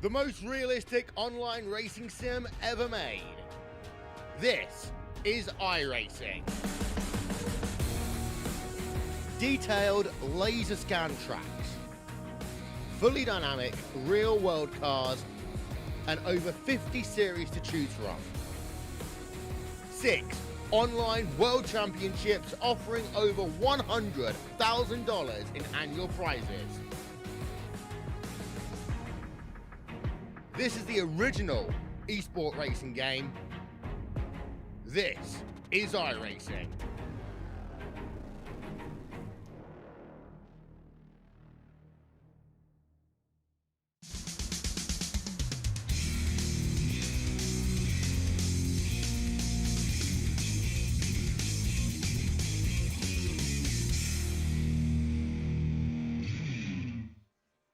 the most realistic online racing sim ever made. This is iRacing. Detailed laser scan tracks, fully dynamic real-world cars, and over 50 series to choose from. 6 online world championships offering over $100,000 in annual prizes. This is the original esport racing game. This is iRacing.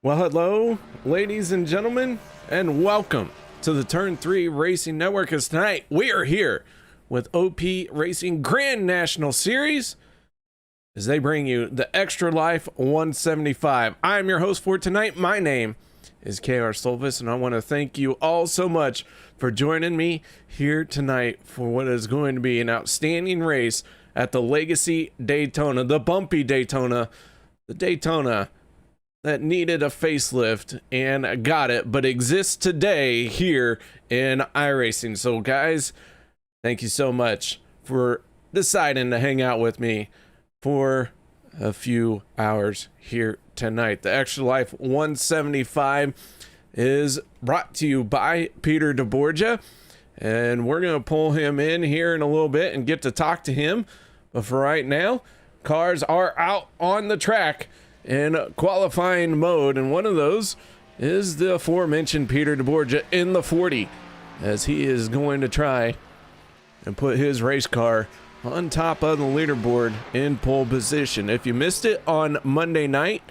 Well, hello, ladies and gentlemen, and welcome to the Turn 3 Racing Network. As tonight we are here with OP Racing Grand National Series as they bring you the Extra Life 175. I'm your host for tonight. My name is KR Solvis, and I want to thank you all so much for joining me here tonight for what is going to be an outstanding race at the Legacy Daytona, the bumpy Daytona, the Daytona that needed a facelift and got it, but exists today here in iRacing. So guys, thank you so much for deciding to hang out with me for a few hours here tonight. The Extra Life 175 is brought to you by Peter DeBorgia, and we're going to pull him in here in a little bit and get to talk to him. But for right now, cars are out on the track in qualifying mode, and one of those is the aforementioned Peter DeBorgia in the 40, as he is going to try and put his race car on top of the leaderboard in pole position. If you missed it on Monday night,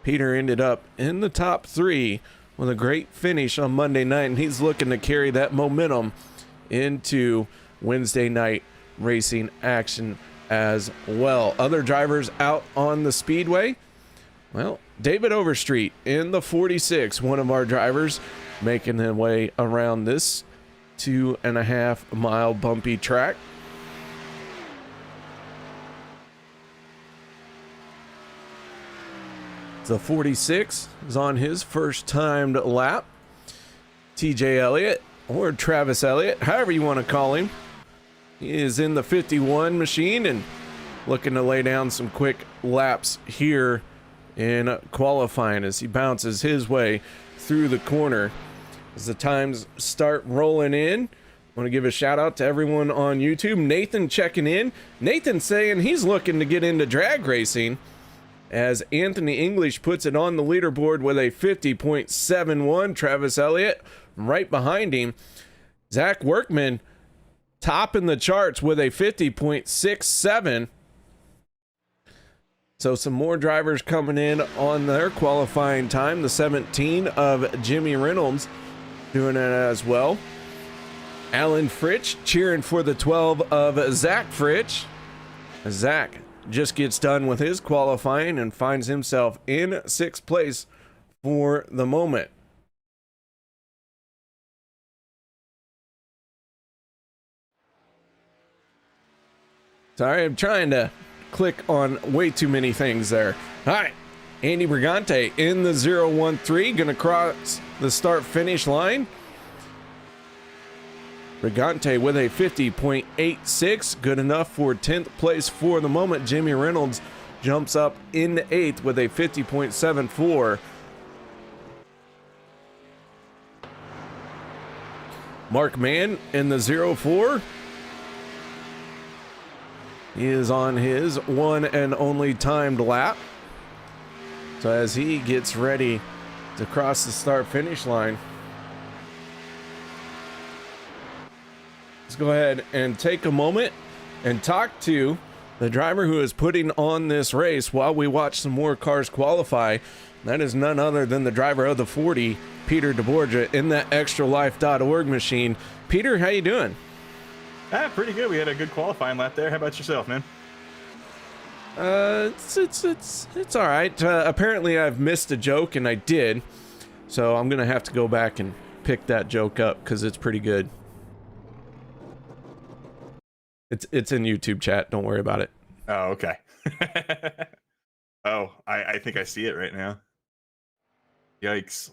Peter ended up in the top 3 with a great finish on Monday night, and he's looking to carry that momentum into Wednesday night racing action as well. Other drivers out on the speedway, well, David Overstreet in the 46, one of our drivers, making their way around this 2.5 mile bumpy track. The 46 is on his first timed lap. TJ Elliott, or Travis Elliott, however you want to call him, he is in the 51 machine and looking to lay down some quick laps here in qualifying as he bounces his way through the corner. As the times start rolling in, I want to give a shout out to everyone on YouTube. Nathan checking in. Nathan saying he's looking to get into drag racing, as Anthony English puts it on the leaderboard with a 50.71. Travis Elliott right behind him. Zach Workman topping the charts with a 50.67. So some more drivers coming in on their qualifying time. The 17 of Jimmy Reynolds doing it as well. Alan Fritsch cheering for the 12 of Zach Fritsch. Zach just gets done with his qualifying and finds himself in 6th place for the moment. Sorry, I'm trying to click on way too many things there. All right, Andy Brigante in the 013, gonna cross the start finish line. Brigante with a 50.86, good enough for 10th place for the moment. Jimmy Reynolds jumps up in 8th with a 50.74. Mark Mann in the 04. He is on his one and only timed lap. So as he gets ready to cross the start finish line, let's go ahead and take a moment and talk to the driver who is putting on this race while we watch some more cars qualify. That is none other than the driver of the 40, Peter DeBorgia, in that extralife.org machine. Peter, how you doing? Pretty good. We had a good qualifying lap there. How about yourself, man? It's all right. Apparently I've missed a joke, and I did. So I'm gonna have to go back and pick that joke up because it's pretty good. It's in YouTube chat. Don't worry about it. Oh, okay. Oh, I think I see it right now. Yikes.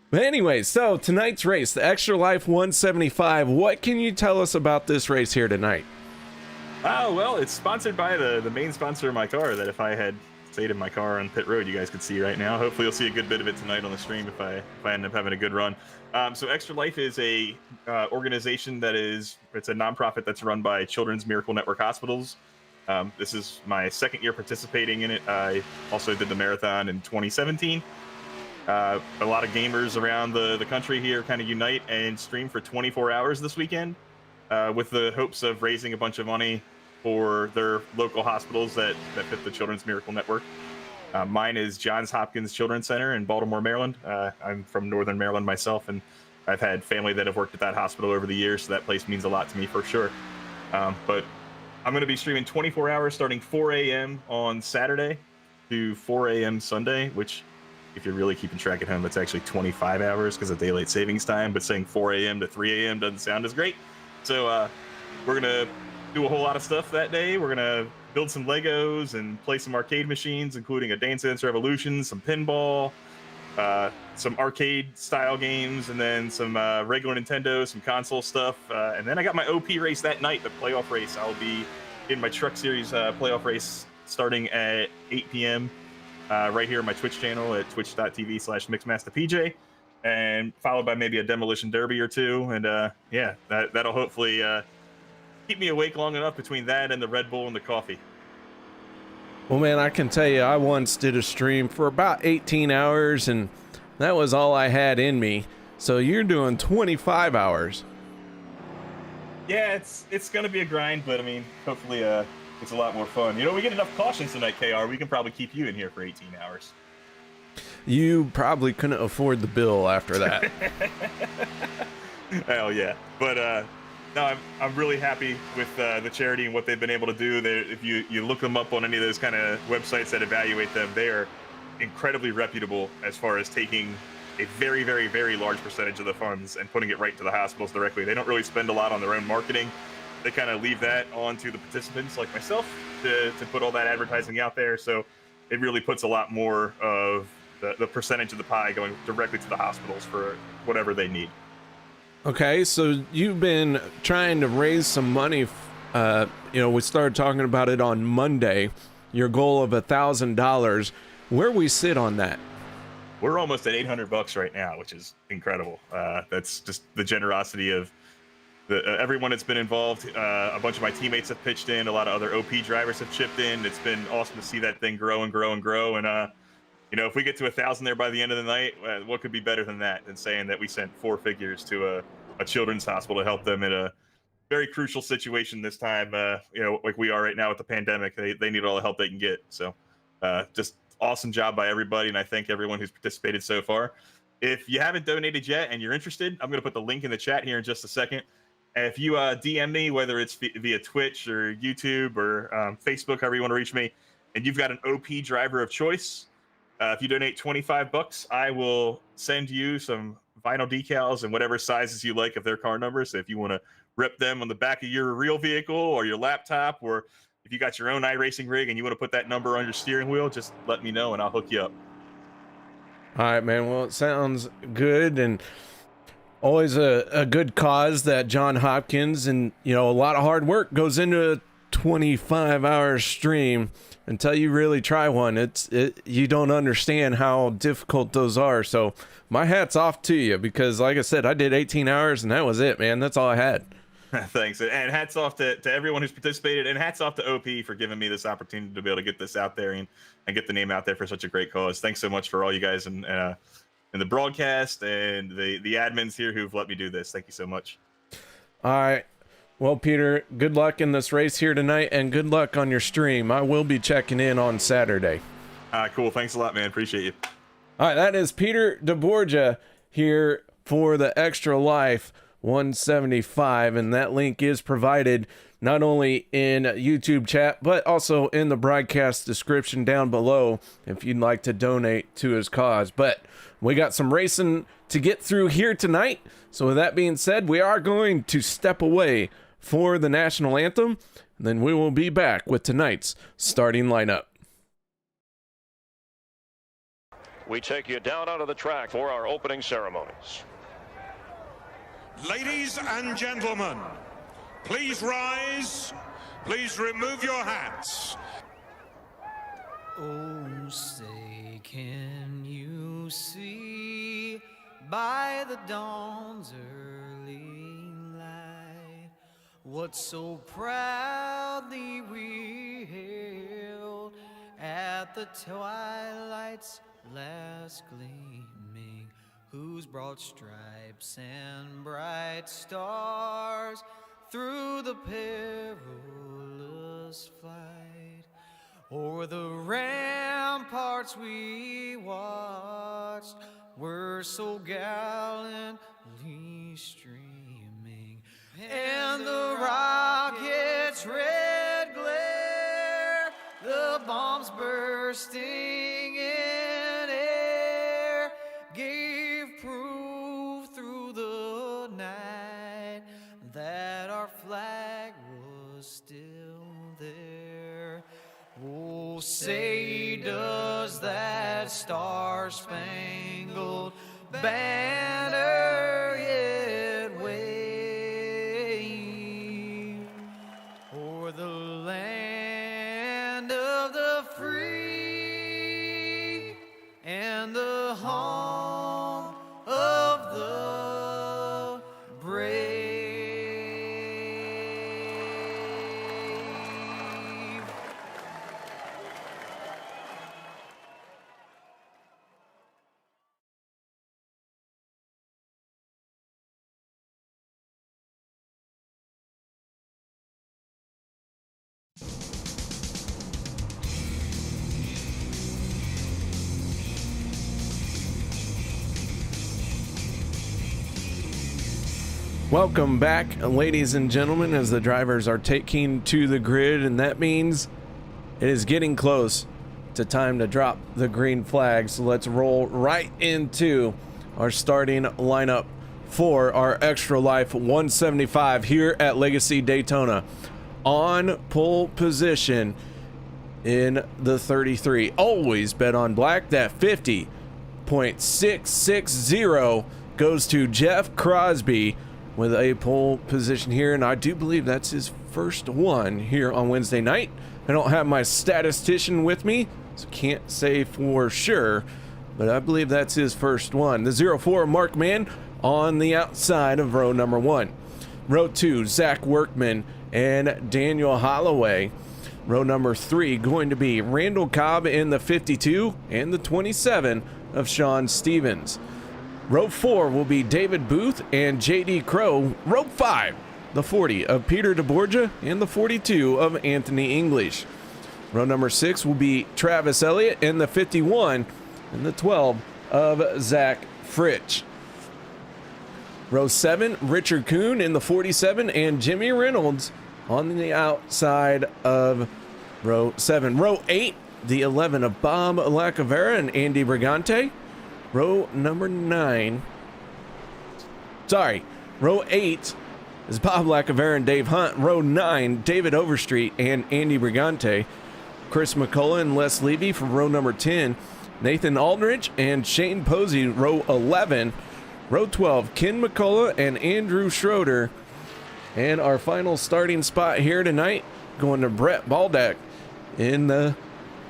But anyway, so tonight's race, the Extra Life 175. What can you tell us about this race here tonight? Oh, well, it's sponsored by the main sponsor of my car that if I had stayed in my car on pit road, you guys could see right now. Hopefully you'll see a good bit of it tonight on the stream if I end up having a good run. So Extra Life is a organization it's a nonprofit that's run by Children's Miracle Network Hospitals. This is my second year participating in it. I also did the marathon in 2017. A lot of gamers around the country here kind of unite and stream for 24 hours this weekend with the hopes of raising a bunch of money for their local hospitals that fit the Children's Miracle Network. Mine is Johns Hopkins Children's Center in Baltimore, Maryland. I'm from Northern Maryland myself, and I've had family that have worked at that hospital over the years, so that place means a lot to me for sure. But I'm going to be streaming 24 hours starting 4 a.m. on Saturday to 4 a.m. Sunday, which if you're really keeping track at home, that's actually 25 hours because of daylight savings time, but saying 4 a.m. to 3 a.m. doesn't sound as great. So we're going to do a whole lot of stuff that day. We're going to build some Legos and play some arcade machines, including a Dance Dance Revolution, some pinball, some arcade style games, and then some regular Nintendo, some console stuff. And then I got my OP race that night, the playoff race. I'll be in my Truck Series playoff race starting at 8 p.m. Right here on my Twitch channel at twitch.tv/MixmasterPJ, and followed by maybe a demolition derby or two. And yeah, that'll hopefully keep me awake long enough between that and the Red Bull and the coffee. Well, man, I can tell you, I once did a stream for about 18 hours, and that was all I had in me. So you're doing 25 hours. Yeah, it's gonna be a grind, but I mean, hopefully it's a lot more fun. You know, we get enough cautions tonight, KR. We can probably keep you in here for 18 hours. You probably couldn't afford the bill after that. Hell yeah. But no, I'm really happy with the charity and what they've been able to do. If you look them up on any of those kind of websites that evaluate them, they are incredibly reputable as far as taking a very, very, very large percentage of the funds and putting it right to the hospitals directly. They don't really spend a lot on their own marketing. They kind of leave that on to the participants like myself to put all that advertising out there. So it really puts a lot more of the percentage of the pie going directly to the hospitals for whatever they need. Okay, so you've been trying to raise some money. We started talking about it on Monday. Your goal of $1,000. Where we sit on that? We're almost at $800 right now, which is incredible. That's just the generosity of everyone that's been involved. A bunch of my teammates have pitched in. A lot of other OP drivers have chipped in. It's been awesome to see that thing grow and grow and grow. And if we get to 1,000 there by the end of the night, what could be better than that? Than saying that we sent 4 figures to a children's hospital to help them in a very crucial situation this time. Like we are right now with the pandemic. They need all the help they can get. So just awesome job by everybody, and I thank everyone who's participated so far. If you haven't donated yet and you're interested, I'm going to put the link in the chat here in just a second. And if you DM me, whether it's via Twitch or YouTube or Facebook, however you want to reach me, and you've got an OP driver of choice, if you donate $25, I will send you some vinyl decals and whatever sizes you like of their car numbers. So if you want to rip them on the back of your real vehicle or your laptop, or if you got your own iRacing rig and you want to put that number on your steering wheel, just let me know and I'll hook you up. All right, man. Well, it sounds good, and always a good cause, that John Hopkins, and a lot of hard work goes into a 25-hour stream. Until you really try one, you don't understand how difficult those are. So my hat's off to you, because like I said, I did 18 hours and that was it, man. That's all I had. Thanks. And hats off to everyone who's participated, and hats off to OP for giving me this opportunity to be able to get this out there and get the name out there for such a great cause. Thanks so much for all you guys and the broadcast and the admins here who've let me do this. Thank you so much. All right. Well, Peter, good luck in this race here tonight, and good luck on your stream. I will be checking in on Saturday. Cool. Thanks a lot, man. Appreciate you. All right, that is Peter DeBorgia here for the Extra Life 175, and that link is provided not only in YouTube chat, but also in the broadcast description down below if you'd like to donate to his cause. But we got some racing to get through here tonight. So with that being said, we are going to step away for the national anthem, and then we will be back with tonight's starting lineup. We take you down onto the track for our opening ceremonies. Ladies and gentlemen, please rise. Please remove your hats. Oh, say, can you see by the dawn's early light what so proudly we hailed at the twilight's last gleaming, whose broad stripes and bright stars through the perilous flight o'er the ramparts we watched were so gallantly streaming, and the rocket's red glare, the bombs bursting in air, gave proof through the night that our flag was still there. Oh, say does that star-spangled banner yet wave o'er the land of the free and the home of the brave? Welcome back, ladies and gentlemen, as the drivers are taking to the grid, and that means it is getting close to time to drop the green flag. So let's roll right into our starting lineup for our Extra Life 175 here at Legacy Daytona. On pole position in the 33, always bet on black. That 50.660 goes to Jeff Crosby with a pole position here, and I do believe that's his first one here on Wednesday night. I don't have my statistician with me, so can't say for sure, but I believe that's his first one. The 04 Mark Mann on the outside of row number 1. Row 2, Zach Workman and Daniel Holloway. Row number 3 going to be Randall Cobb in the 52 and the 27 of Sean Stevens. Row 4 will be David Booth and JD Crow. Row 5, the 40 of Peter DeBorgia and the 42 of Anthony English. Row number 6 will be Travis Elliott in the 51 and the 12 of Zach Fritsch. Row 7, Richard Kuhn in the 47 and Jimmy Reynolds on the outside of row 7. Row 8, the 11 of Bob Lacavera and Andy Brigante. Row number 9. Row 8 is Bob Lacavera and Dave Hunt. Row 9, David Overstreet and Andy Brigante. Chris McCullough and Les Levy for row number 10. Nathan Aldridge and Shane Posey, row 11. Row 12, Ken McCullough and Andrew Schroeder. And our final starting spot here tonight going to Brett Baldack in the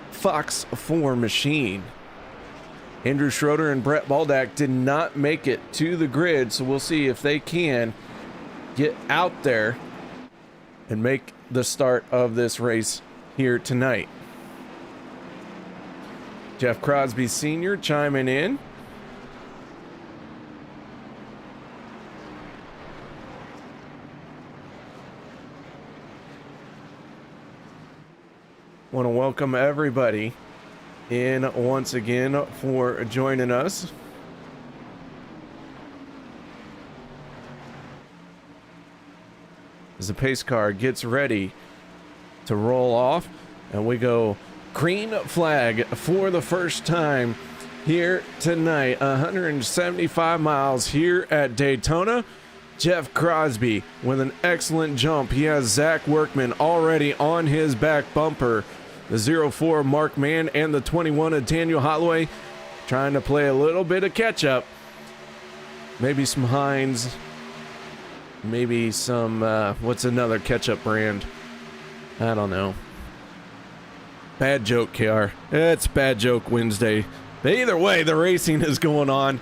Fox 4 machine. Andrew Schroeder and Brett Baldack did not make it to the grid, so we'll see if they can get out there and make the start of this race here tonight. Jeff Crosby Sr. chiming in. Want to welcome everybody in once again for joining us. as the pace car gets ready to roll off, and we go green flag for the first time here tonight. 175 miles here at Daytona. Jeff Crosby with an excellent jump. He has Zach Workman already on his back bumper. The 04 Mark Mann and the 21 of Daniel Holloway trying to play a little bit of catch up. Maybe some Heinz. Maybe some, what's another ketchup brand? I don't know. Bad joke, KR. It's Bad Joke Wednesday. But either way, the racing is going on.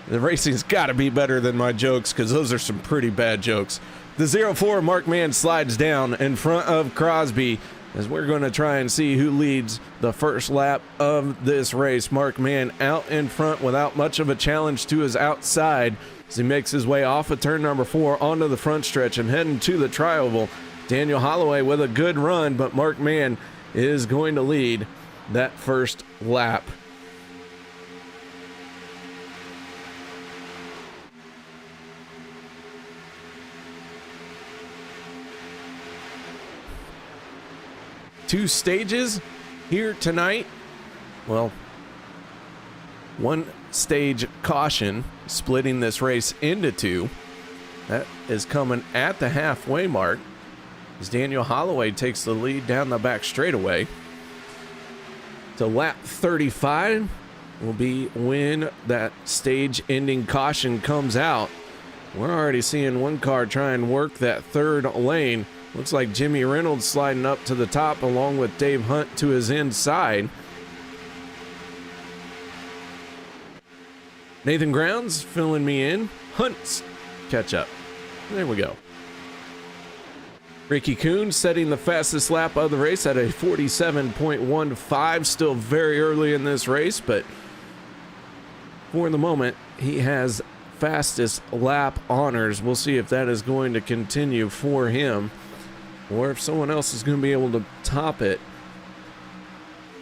The racing's got to be better than my jokes, because those are some pretty bad jokes. The 04 Mark Mann slides down in front of Crosby as we're going to try and see who leads the first lap of this race. Mark Mann out in front without much of a challenge to his outside as he makes his way off of turn number 4 onto the front stretch and heading to the tri-oval. Daniel Holloway with a good run, but Mark Mann is going to lead that first lap. Two stages here tonight. Well, one stage caution splitting this race into two. That is coming at the halfway mark as Daniel Holloway takes the lead down the back straightaway. So lap 35 will be when that stage ending caution comes out. We're already seeing one car try and work that third lane. Looks like Jimmy Reynolds sliding up to the top along with Dave Hunt to his inside. Nathan Grounds filling me in. Hunt's catch up. There we go. Ricky Kuhn setting the fastest lap of the race at a 47.15. Still very early in this race, but for the moment, he has fastest lap honors. We'll see if that is going to continue for him, or if someone else is going to be able to top it.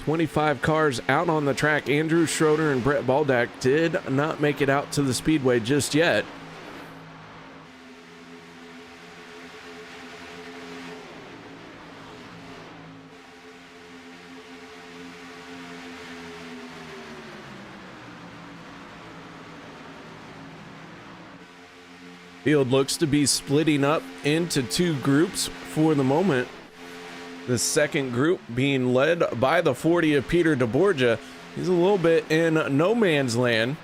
25 cars out on the track. Andrew Schroeder and Brett Baldack did not make it out to the speedway just yet. Field looks to be splitting up into two groups for the moment. The second group being led by the 40 of Peter DeBorgia. He's a little bit in no man's land.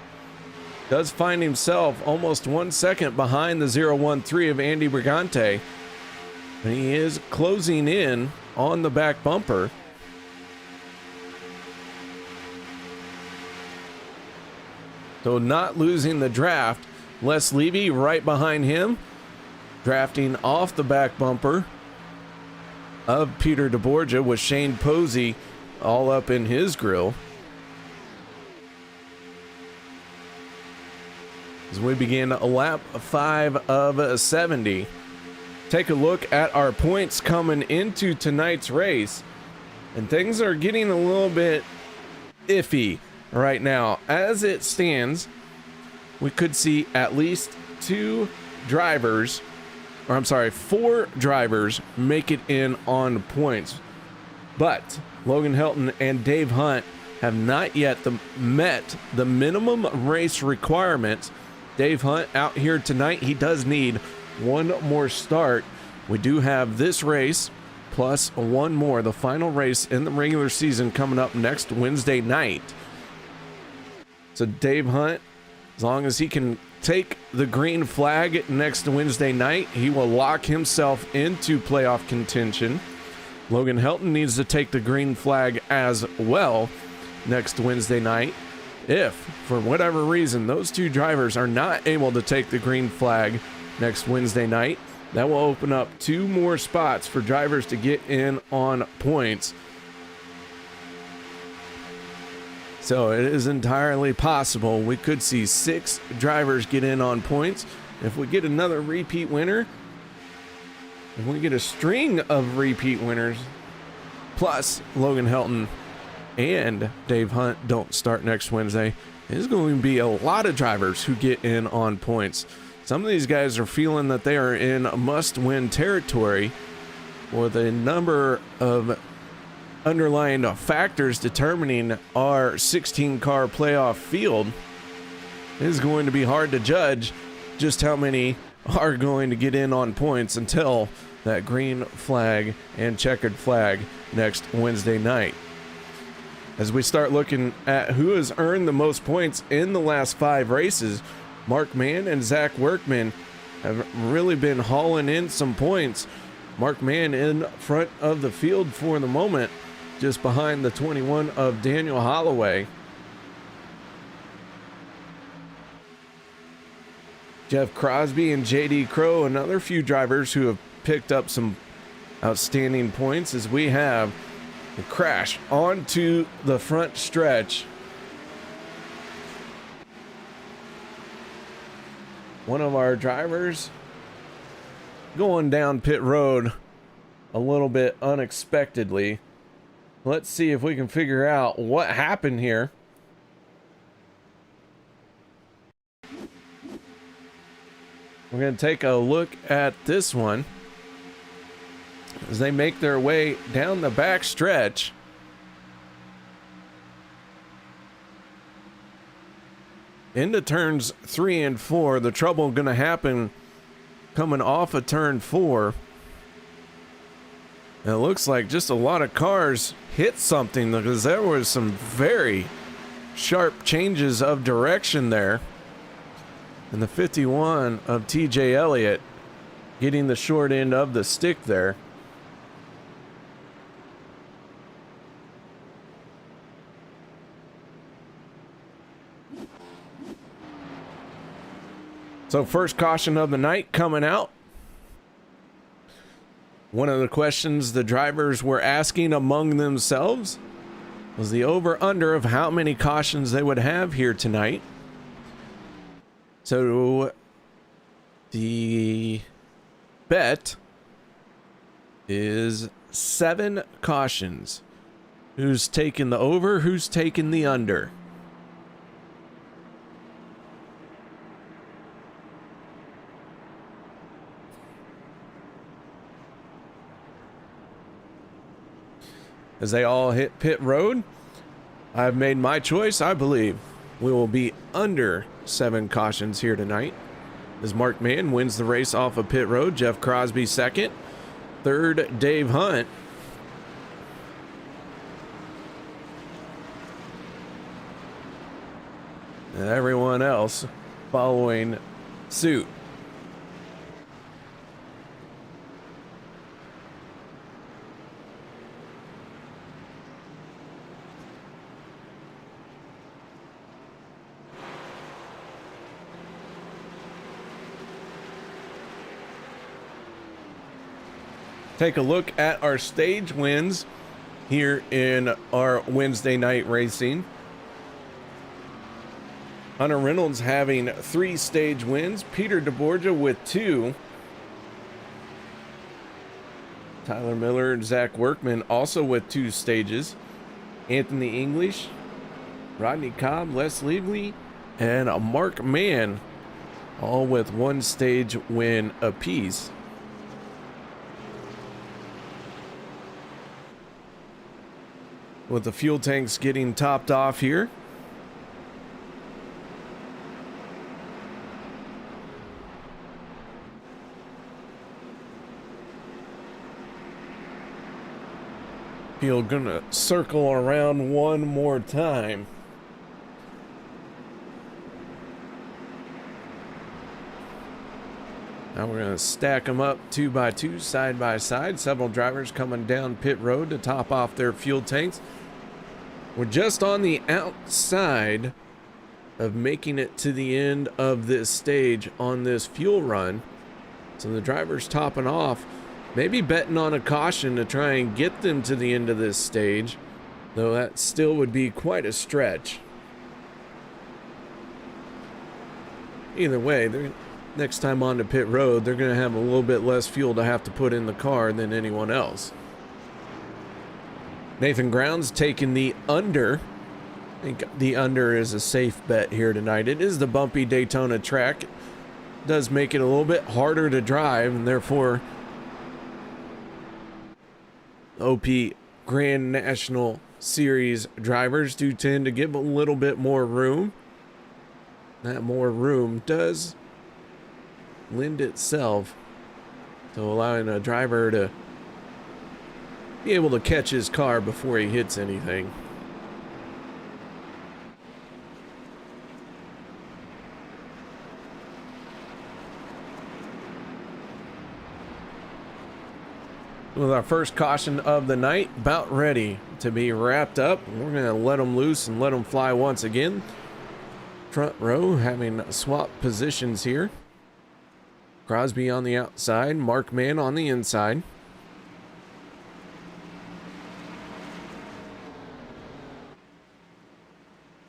Does find himself almost 1 second behind the 013 of Andy Brigante. And he is closing in on the back bumper. So not losing the draft. Les Levy right behind him, drafting off the back bumper of Peter DeBorgia with Shane Posey all up in his grill. As we begin lap 5 of 70. Take a look at our points coming into tonight's race, and things are getting a little bit iffy right now. As it stands, we could see at least four drivers make it in on points. But Logan Helton and Dave Hunt have not yet met the minimum race requirements. Dave Hunt out here tonight, he does need one more start. We do have this race plus one more, the final race in the regular season, coming up next Wednesday night. So Dave Hunt, as long as he can take the green flag next Wednesday night, he will lock himself into playoff contention. Logan Helton needs to take the green flag as well next Wednesday night. If, for whatever reason, those two drivers are not able to take the green flag next Wednesday night, that will open up two more spots for drivers to get in on points. So it is entirely possible we could see 6 drivers get in on points. If we get another repeat winner, if we get a string of repeat winners, plus Logan Helton and Dave Hunt don't start next Wednesday, there's going to be a lot of drivers who get in on points. Some of these guys are feeling that they are in must-win territory, or the number of underlying factors determining our 16-car playoff field is going to be hard to judge just how many are going to get in on points until that green flag and checkered flag next Wednesday night. As we start looking at who has earned the most points in the last 5 races, Mark Mann and Zach Workman have really been hauling in some points. Mark Mann in front of the field for the moment, just behind the 21 of Daniel Holloway. Jeff Crosby and JD Crow, another few drivers who have picked up some outstanding points, as we have a crash onto the front stretch. One of our drivers going down pit road a little bit unexpectedly. Let's see if we can figure out what happened here. We're going to take a look at this one as they make their way down the back stretch. Into turns 3 and 4. The trouble going to happen coming off of turn 4. And it looks like just a lot of cars hit something, because there was some very sharp changes of direction there. And the 51 of TJ Elliott getting the short end of the stick there. So first caution of the night coming out. One of the questions the drivers were asking among themselves was the over-under of how many cautions they would have here tonight. So the bet is 7 cautions. Who's taking the over? Who's taking the under? As they all hit pit road, I've made my choice. I believe we will be under 7 cautions here tonight, as Mark Mann wins the race off of pit road. Jeff Crosby second. Third, Dave Hunt. And everyone else following suit. Take a look at our stage wins here in our Wednesday night racing. Hunter Reynolds having 3 stage wins. Peter DeBorgia with 2. Tyler Miller and Zach Workman also with 2 stages. Anthony English, Rodney Cobb, Les Lively, and Mark Mann all with 1 stage win apiece. With the fuel tanks getting topped off here. Field gonna circle around one more time. Now we're gonna stack them up 2 by 2, side by side. Several drivers coming down pit road to top off their fuel tanks. We're just on the outside of making it to the end of this stage on this fuel run. So the drivers topping off, maybe betting on a caution to try and get them to the end of this stage, though that still would be quite a stretch. Either way, next time onto pit road, they're going to have a little bit less fuel to have to put in the car than anyone else. Nathan Grounds taking the under. I think the under is a safe bet here tonight. It is the bumpy Daytona track. does make it a little bit harder to drive, and therefore OP Grand National Series drivers do tend to give a little bit more room. That more room does lend itself to allowing a driver to be able to catch his car before he hits anything. With our first caution of the night about ready to be wrapped up, we're going to let them loose and let them fly once again. Front row having swapped positions here. Crosby on the outside, Mark Mann on the inside.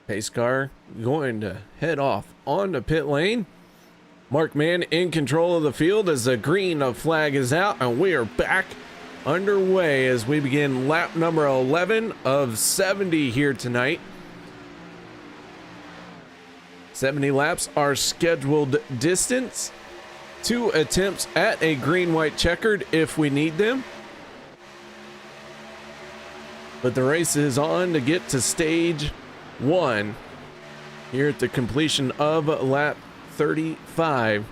Pace car going to head off onto pit lane. Mark Mann in control of the field as the green flag is out, and we are back underway as we begin lap number 11 of 70 here tonight. 70 laps are scheduled distance. 2 attempts at a green-white checkered if we need them. But the race is on to get to stage 1 here at the completion of lap 35.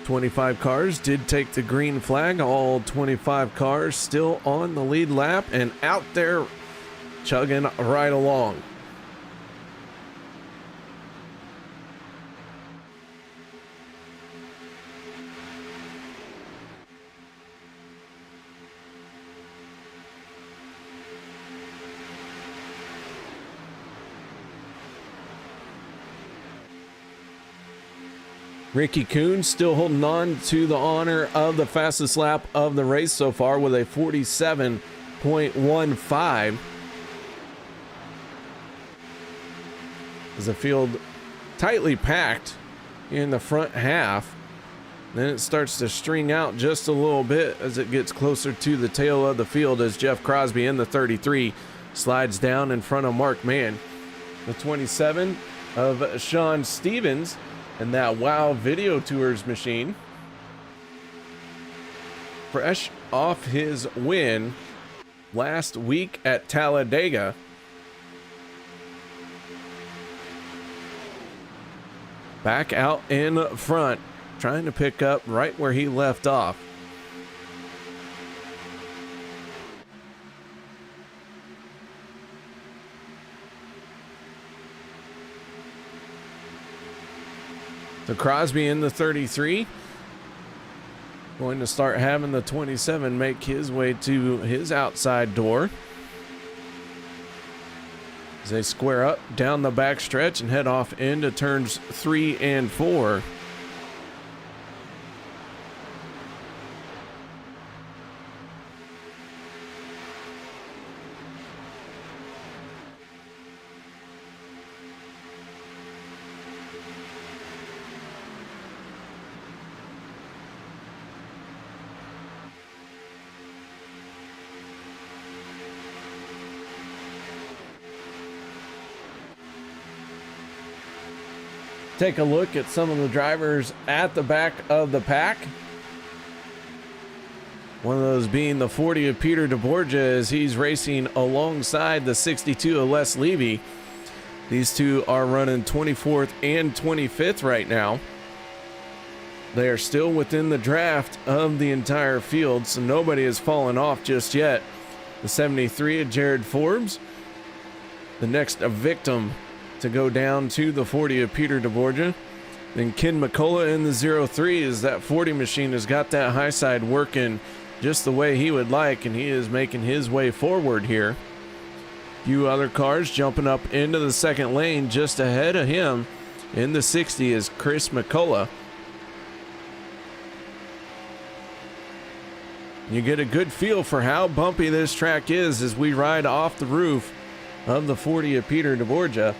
"25 cars did take the green flag. All 25 cars still on the lead lap and out there chugging right along. Ricky Kuhn still holding on to the honor of the fastest lap of the race so far with a 47.15. As the field tightly packed in the front half, then it starts to string out just a little bit as it gets closer to the tail of the field as Jeff Crosby in the 33 slides down in front of Mark Mann. The 27 of Sean Stevens and that Wow Video Tours machine, fresh off his win last week at Talladega. Back out in front, trying to pick up right where he left off. So Crosby in the 33, going to start having the 27 make his way to his outside door as they square up down the back stretch and head off into turns 3 and 4. Take a look at some of the drivers at the back of the pack. One of those being the 40 of Peter DeBorgia as he's racing alongside the 62 of Les Levy. These two are running 24th and 25th right now. They are still within the draft of the entire field, so nobody has fallen off just yet. The 73 of Jared Forbes, the next victim to go down to the 40 of Peter DeBorgia. Then Ken McCullough in the 03 as that 40 machine has got that high side working just the way he would like, and he is making his way forward here. Few other cars jumping up into the second lane just ahead of him in the 60 is Chris McCullough. You get a good feel for how bumpy this track is as we ride off the roof of the 40 of Peter DeBorgia.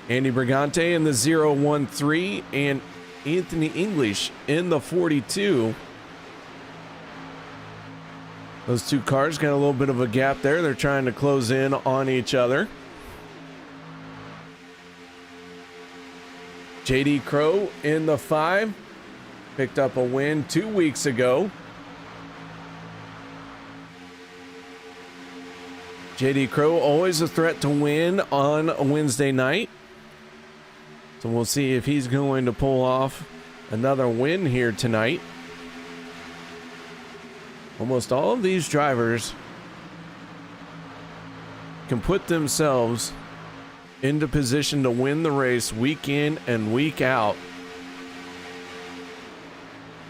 Andy Brigante in the 013 and Anthony English in the 42. Those two cars got a little bit of a gap there. They're trying to close in on each other. JD Crow in the 5. Picked up a win 2 weeks ago. JD Crow always a threat to win on a Wednesday night. So we'll see if he's going to pull off another win here tonight. Almost all of these drivers can put themselves into position to win the race week in and week out.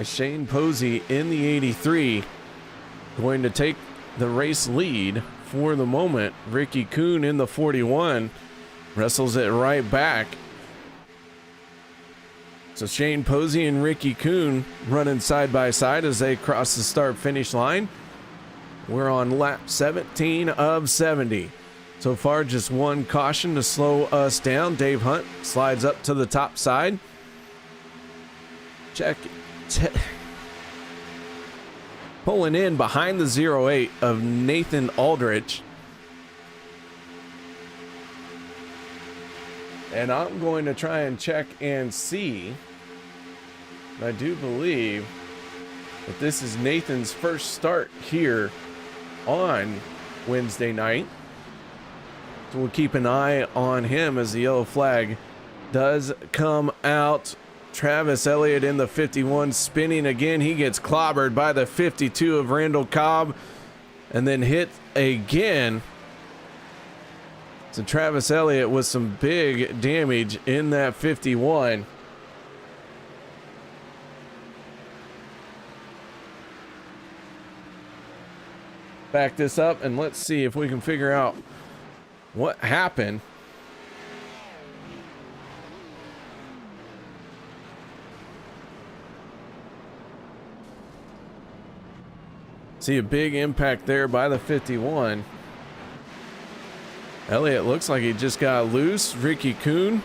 Shane Posey in the 83 going to take the race lead for the moment. Ricky Kuhn in the 41 wrestles it right back. So Shane Posey and Ricky Kuhn running side by side as they cross the start finish line. We're on lap 17 of 70. So far, just one caution to slow us down. Dave Hunt slides up to the top side. Pulling in behind the 08 of Nathan Aldrich. And I'm going to try and check and see. I do believe that this is Nathan's first start here on Wednesday night. So we'll keep an eye on him as the yellow flag does come out. Travis Elliott in the 51 spinning again. He gets clobbered by the 52 of Randall Cobb and then hit again. So Travis Elliott with some big damage in that 51. Back this up and let's see if we can figure out what happened. See a big impact there by the 51. Elliott looks like he just got loose. Ricky Kuhn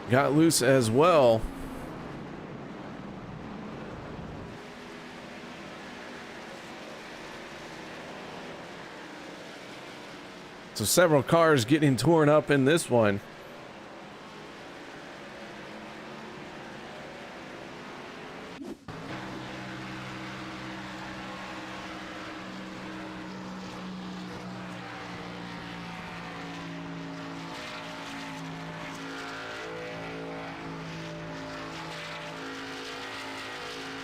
got loose as well. So several cars getting torn up in this one.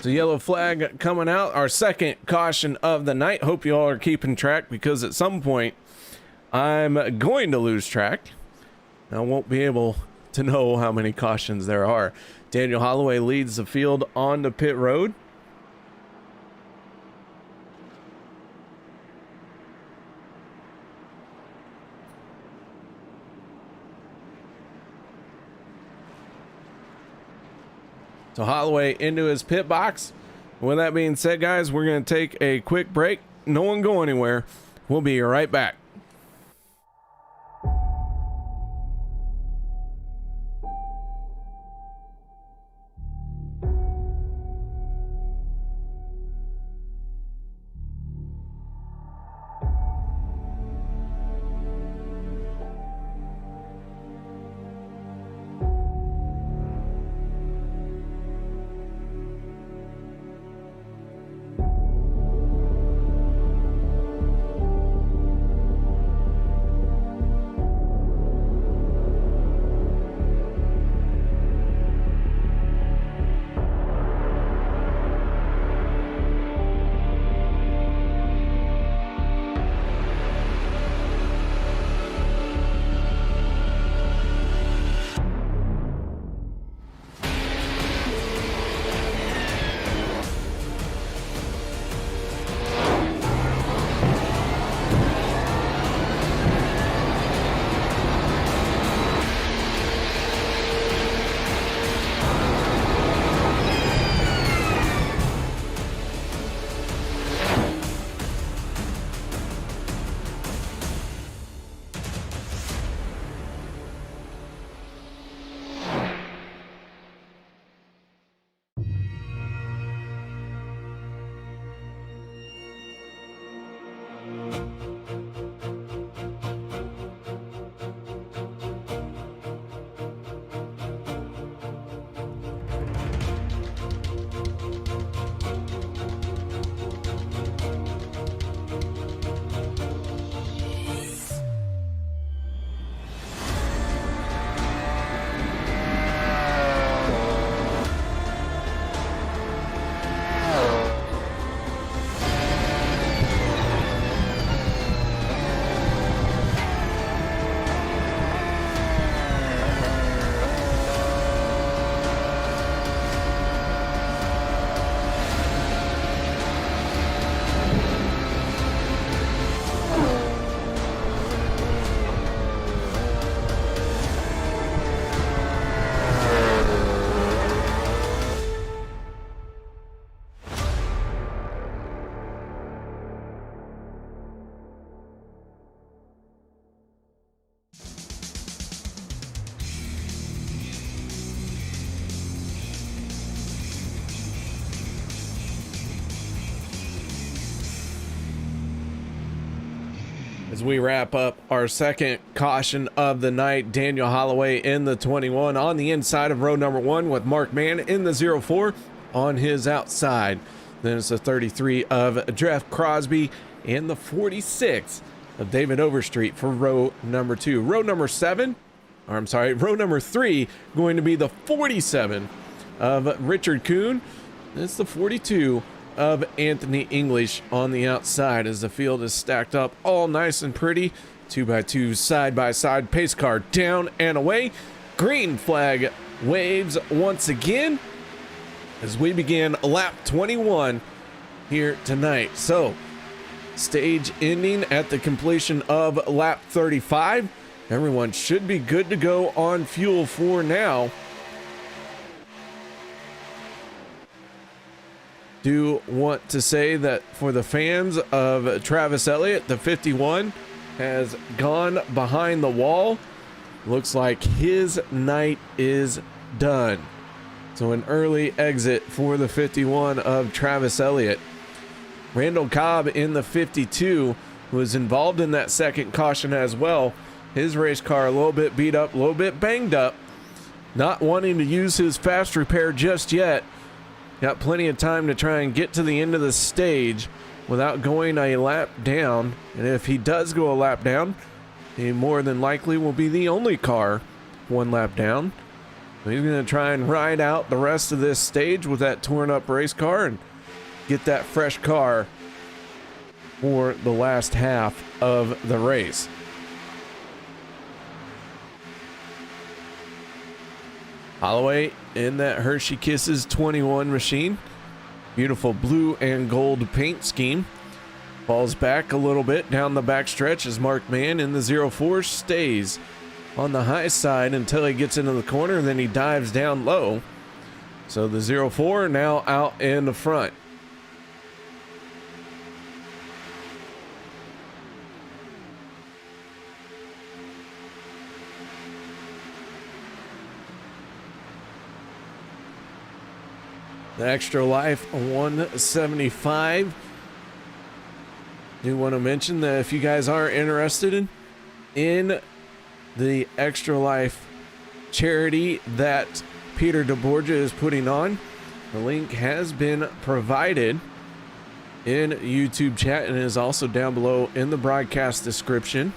So yellow flag coming out, our second caution of the night. Hope you all are keeping track because at some point I'm going to lose track. I won't be able to know how many cautions there are. Daniel Holloway leads the field onto pit road. So Holloway into his pit box. With that being said, guys, we're going to take a quick break. No one go anywhere. We'll be right back. As we wrap up our second caution of the night, Daniel Holloway in the 21 on the inside of row number 1 with Mark Mann in the 04 on his outside. Then it's the 33 of Jeff Crosby and the 46 of David Overstreet for row number 2. Row number 3 going to be the 47 of Richard Kuhn. It's the 42 of Anthony English on the outside as the field is stacked up all nice and pretty. 2x2 side by side, pace car down and away. Green flag waves once again as we begin lap 21 here tonight. So stage ending at the completion of lap 35. Everyone should be good to go on fuel for now. Do want to say that for the fans of Travis Elliott, the 51 has gone behind the wall. Looks like his night is done. So an early exit for the 51 of Travis Elliott. Randall Cobb in the 52 was involved in that second caution as well. His race car a little bit beat up, a little bit banged up. Not wanting to use his fast repair just yet. Got plenty of time to try and get to the end of the stage without going a lap down. And if he does go a lap down, he more than likely will be the only car one lap down. So he's going to try and ride out the rest of this stage with that torn up race car and get that fresh car for the last half of the race. Holloway in that Hershey Kisses 21 machine. Beautiful blue and gold paint scheme. Falls back a little bit down the back stretch as Mark Mann in the 04 stays on the high side until he gets into the corner, then he dives down low. So the 04 now out in the front. The Extra Life 175. Do want to mention that if you guys are interested in the Extra Life charity that Peter DeBorgia is putting on, the link has been provided in YouTube chat and is also down below in the broadcast description.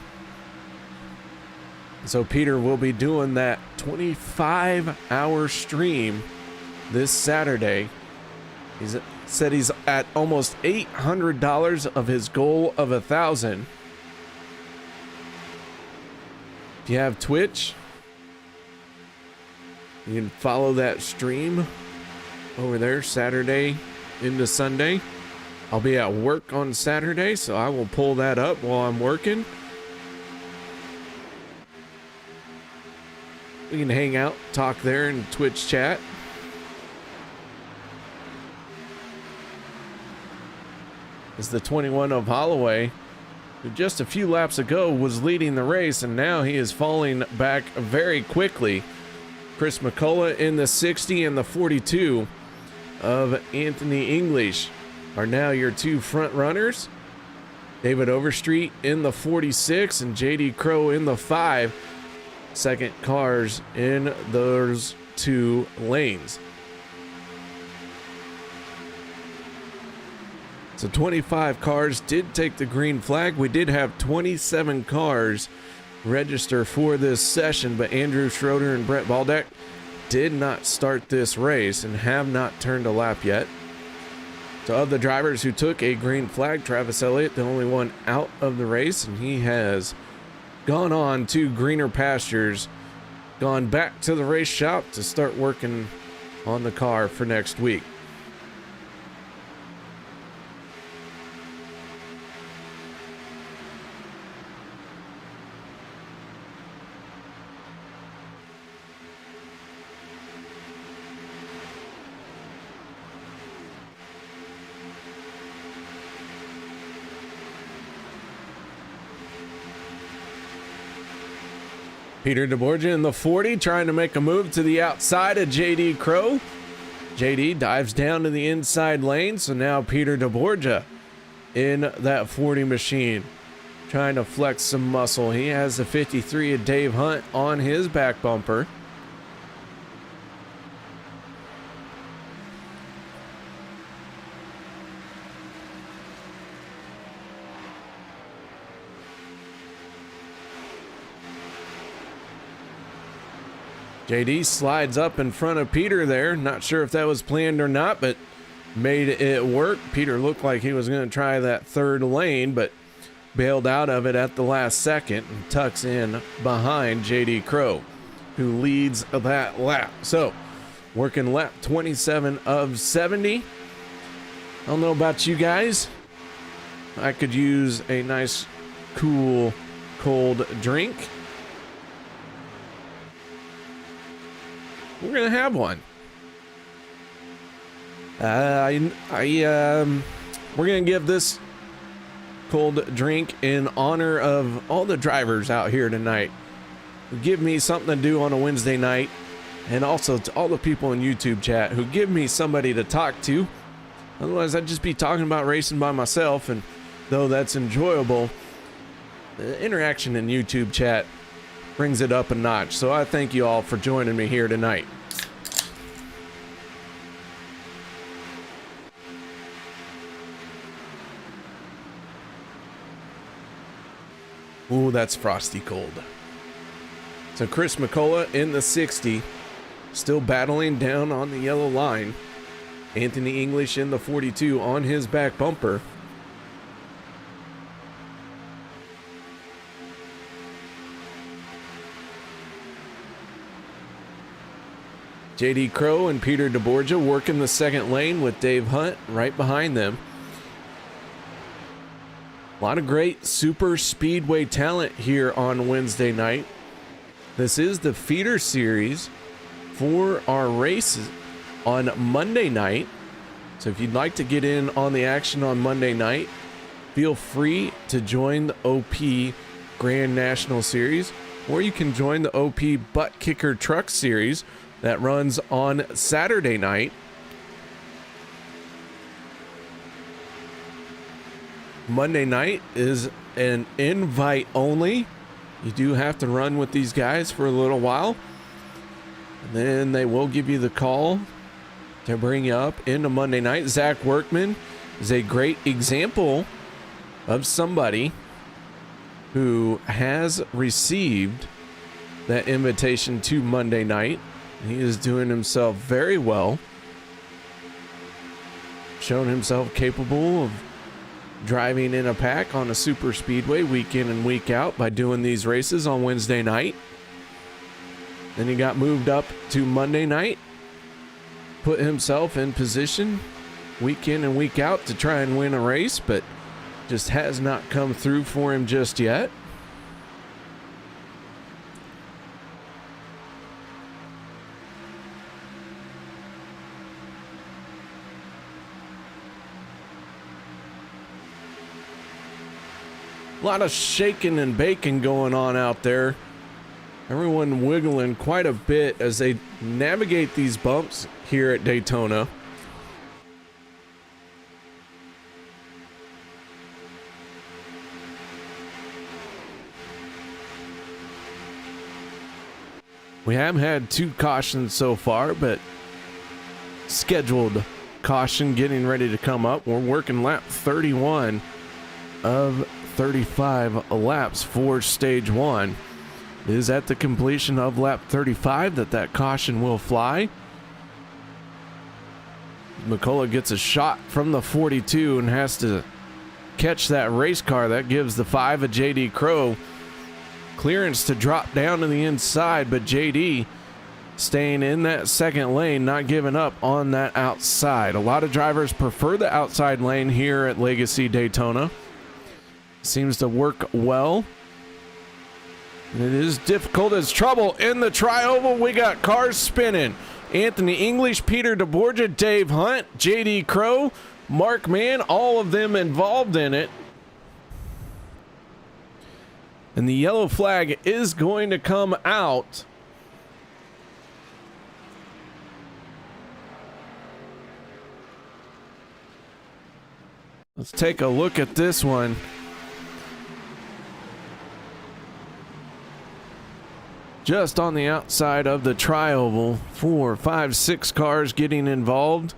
So Peter will be doing that 25-hour stream this Saturday. He's said he's at almost $800 of his goal of 1,000. If you have Twitch, you can follow that stream over there Saturday into Sunday. I'll be at work on Saturday, so I will pull that up while I'm working. We can hang out, talk there in Twitch chat. Is the 21 of Holloway, who just a few laps ago was leading the race, and now he is falling back very quickly. Chris McCullough in the 60 and the 42 of Anthony English are now your two front runners. David Overstreet in the 46 and JD Crow in the 5. Second cars in those 2 lanes. So 25 cars did take the green flag. We did have 27 cars register for this session, but Andrew Schroeder and Brett Baldeck did not start this race and have not turned a lap yet. So of the drivers who took a green flag, Travis Elliott, the only one out of the race, and he has gone on to greener pastures, gone back to the race shop to start working on the car for next week. Peter DeBorgia in the 40, trying to make a move to the outside of JD Crow. JD dives down to the inside lane, so now Peter DeBorgia in that 40 machine, trying to flex some muscle. He has the 53 of Dave Hunt on his back bumper. JD slides up in front of Peter there. Not sure if that was planned or not, but made it work. Peter looked like he was going to try that third lane, but bailed out of it at the last second and tucks in behind JD Crow, who leads that lap. So, working lap 27 of 70. I don't know about you guys. I could use a nice, cool, cold drink. We're gonna have one. We're gonna give this cold drink in honor of all the drivers out here tonight who give me something to do on a Wednesday night, and also to all the people in YouTube chat who give me somebody to talk to. Otherwise, I'd just be talking about racing by myself, and though that's enjoyable, the interaction in YouTube chat brings it up a notch. So I thank you all for joining me here tonight. Ooh, that's frosty cold. So Chris McCullough in the 60, still battling down on the yellow line. Anthony English in the 42 on his back bumper. JD Crow and Peter DeBorgia working the second lane with Dave Hunt right behind them. A lot of great super speedway talent here on Wednesday night. This is the feeder series for our races on Monday night. So if you'd like to get in on the action on Monday night, feel free to join the OP Grand National Series, or you can join the OP Butt Kicker Truck Series that runs on Saturday night. Monday night is an invite only. You do have to run with these guys for a little while, and then they will give you the call to bring you up into Monday night. Zach Workman is a great example of somebody who has received that invitation to Monday night. He is doing himself very well, shown himself capable of driving in a pack on a super speedway week in and week out by doing these races on Wednesday night. Then he got moved up to Monday night, put himself in position week in and week out to try and win a race, but just has not come through for him just yet. A lot of shaking and baking going on out there. Everyone wiggling quite a bit as they navigate these bumps here at Daytona. We have had 2 cautions so far, but scheduled caution getting ready to come up. We're working lap 31 of 35 laps for stage 1. It is at the completion of lap 35 that caution will fly. McCullough gets a shot from the 42 and has to catch that race car. That gives the 5 of JD Crow clearance to drop down to the inside, but JD staying in that second lane, not giving up on that outside. A lot of drivers prefer the outside lane here at Legacy Daytona. Seems to work well. It is difficult as trouble in the tri-oval. We got cars spinning. Anthony English, Peter DeBorgia, Dave Hunt, JD Crow, Mark Mann, all of them involved in it. And the yellow flag is going to come out. Let's take a look at this one. Just on the outside of the tri-oval, 4, 5, 6 cars getting involved.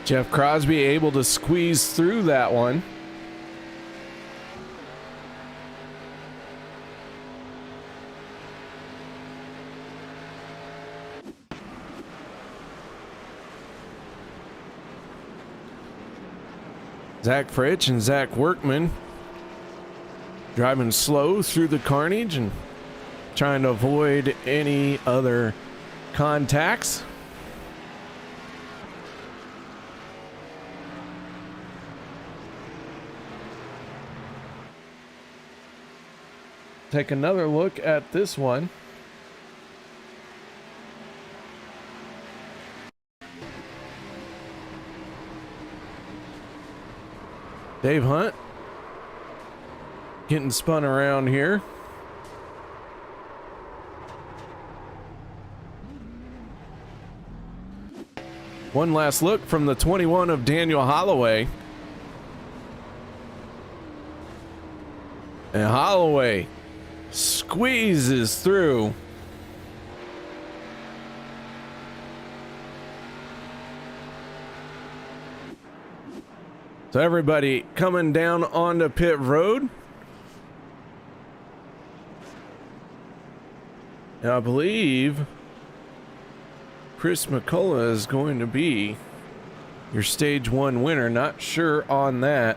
Jeff Crosby able to squeeze through that one. Zach Fritch and Zach Workman driving slow through the carnage and trying to avoid any other contacts. Take another look at this one. Dave Hunt getting spun around here. One last look from the 21 of Daniel Holloway. And Holloway squeezes through. So everybody coming down onto pit road. And I believe Chris McCullough is going to be your stage 1 winner. Not sure on that.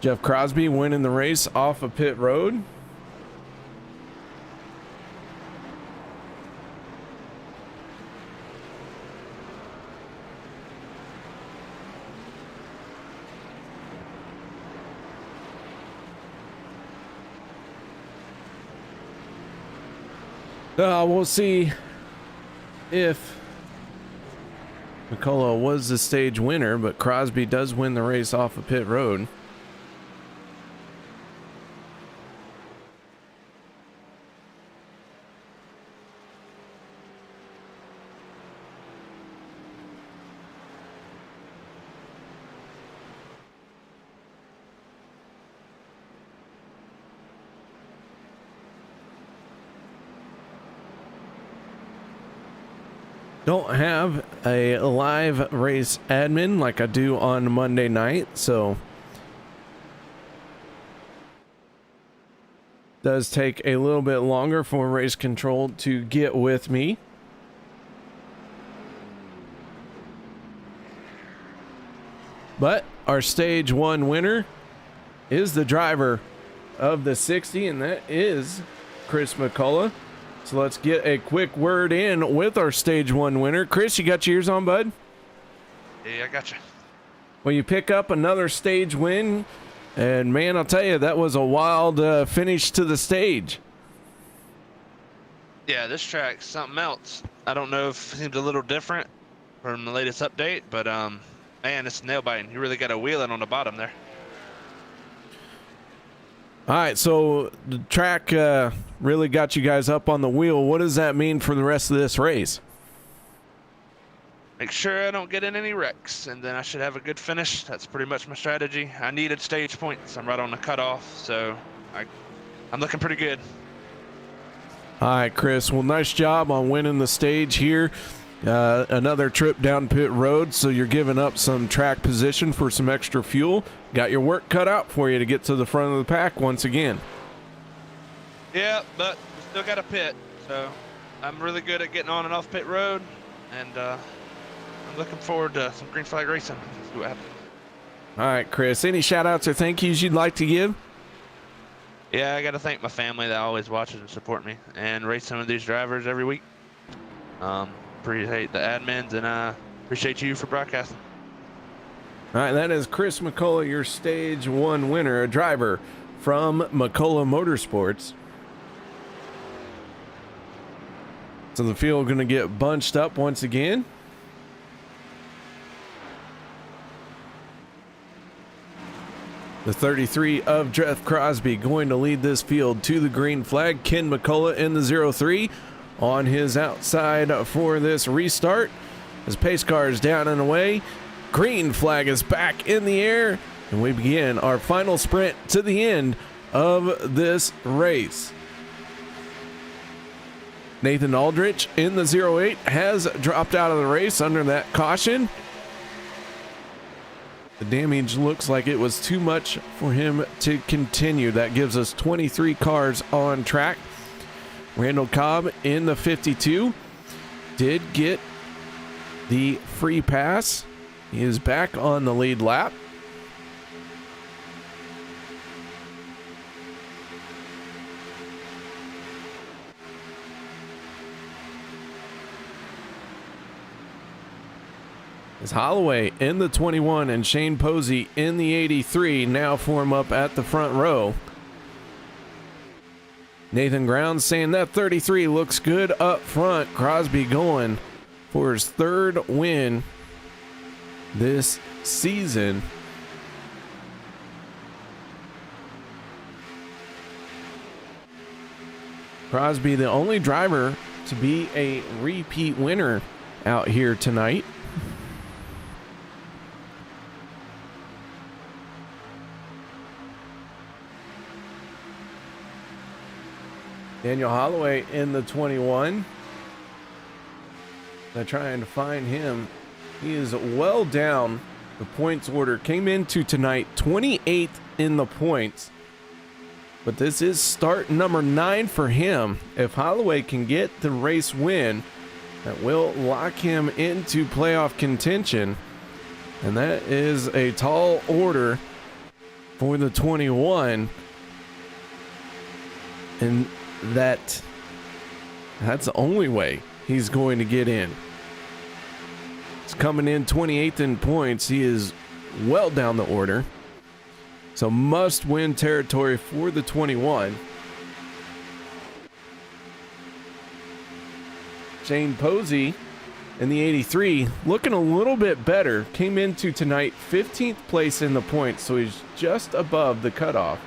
Jeff Crosby winning the race off of pit road. We'll see if McCullough was the stage winner, but Crosby does win the race off of pit road. Don't have a live race admin like I do on Monday night, so does take a little bit longer for race control to get with me. But our stage 1 winner is the driver of the 60, and that is Chris McCullough. So let's get a quick word in with our stage 1 winner. Chris, you got your ears on, bud? Yeah, I got you. Well, you pick up another stage win. And man, I'll tell you, that was a wild finish to the stage. Yeah, this track's something else. I don't know if it seems a little different from the latest update, but man, it's nail biting. You really got a wheeling on the bottom there. All right, so the track really got you guys up on the wheel. What does that mean for the rest of this race? Make sure I don't get in any wrecks, and then I should have a good finish. That's pretty much my strategy. I needed stage points. I'm right on the cutoff, so I'm looking pretty good. All right, Chris. Well, nice job on winning the stage here. Another trip down pit road, so you're giving up some track position for some extra fuel. Got your work cut out for you to get to the front of the pack once again. Yeah, but we still got a pit, so I'm really good at getting on and off pit road, and I'm looking forward to some green flag racing. See what happens. All right, Chris. Any shout-outs or thank yous you'd like to give? Yeah, I got to thank my family that always watches and support me and race some of these drivers every week. Appreciate the admins, and appreciate you for broadcasting. All right, that is Chris McCullough, your Stage 1 winner, a driver from McCullough Motorsports. So the field going to get bunched up once again. The 33 of Jeff Crosby going to lead this field to the green flag. Ken McCullough in the 03 on his outside for this restart. As pace car is down and away, green flag is back in the air, and we begin our final sprint to the end of this race. Nathan Aldrich in the 08 has dropped out of the race under that caution. The damage looks like it was too much for him to continue. That gives us 23 cars on track. Randall Cobb in the 52 did get the free pass. He is back on the lead lap. As Holloway in the 21 and Shane Posey in the 83 now form up at the front row. Nathan Grounds saying that 33 looks good up front. Crosby going for his third win this season. Crosby, the only driver to be a repeat winner out here tonight. Daniel Holloway in the 21. They're trying to find him. He is well down the points order. Came into tonight 28th in the points. But this is start number 9 for him. If Holloway can get the race win, that will lock him into playoff contention. And that is a tall order for the 21. And that's the only way he's going to get in. He's coming in 28th in points. He is well down the order. So must win territory for the 21. Shane Posey in the 83 looking a little bit better. Came into tonight 15th place in the points, so he's just above the cutoff.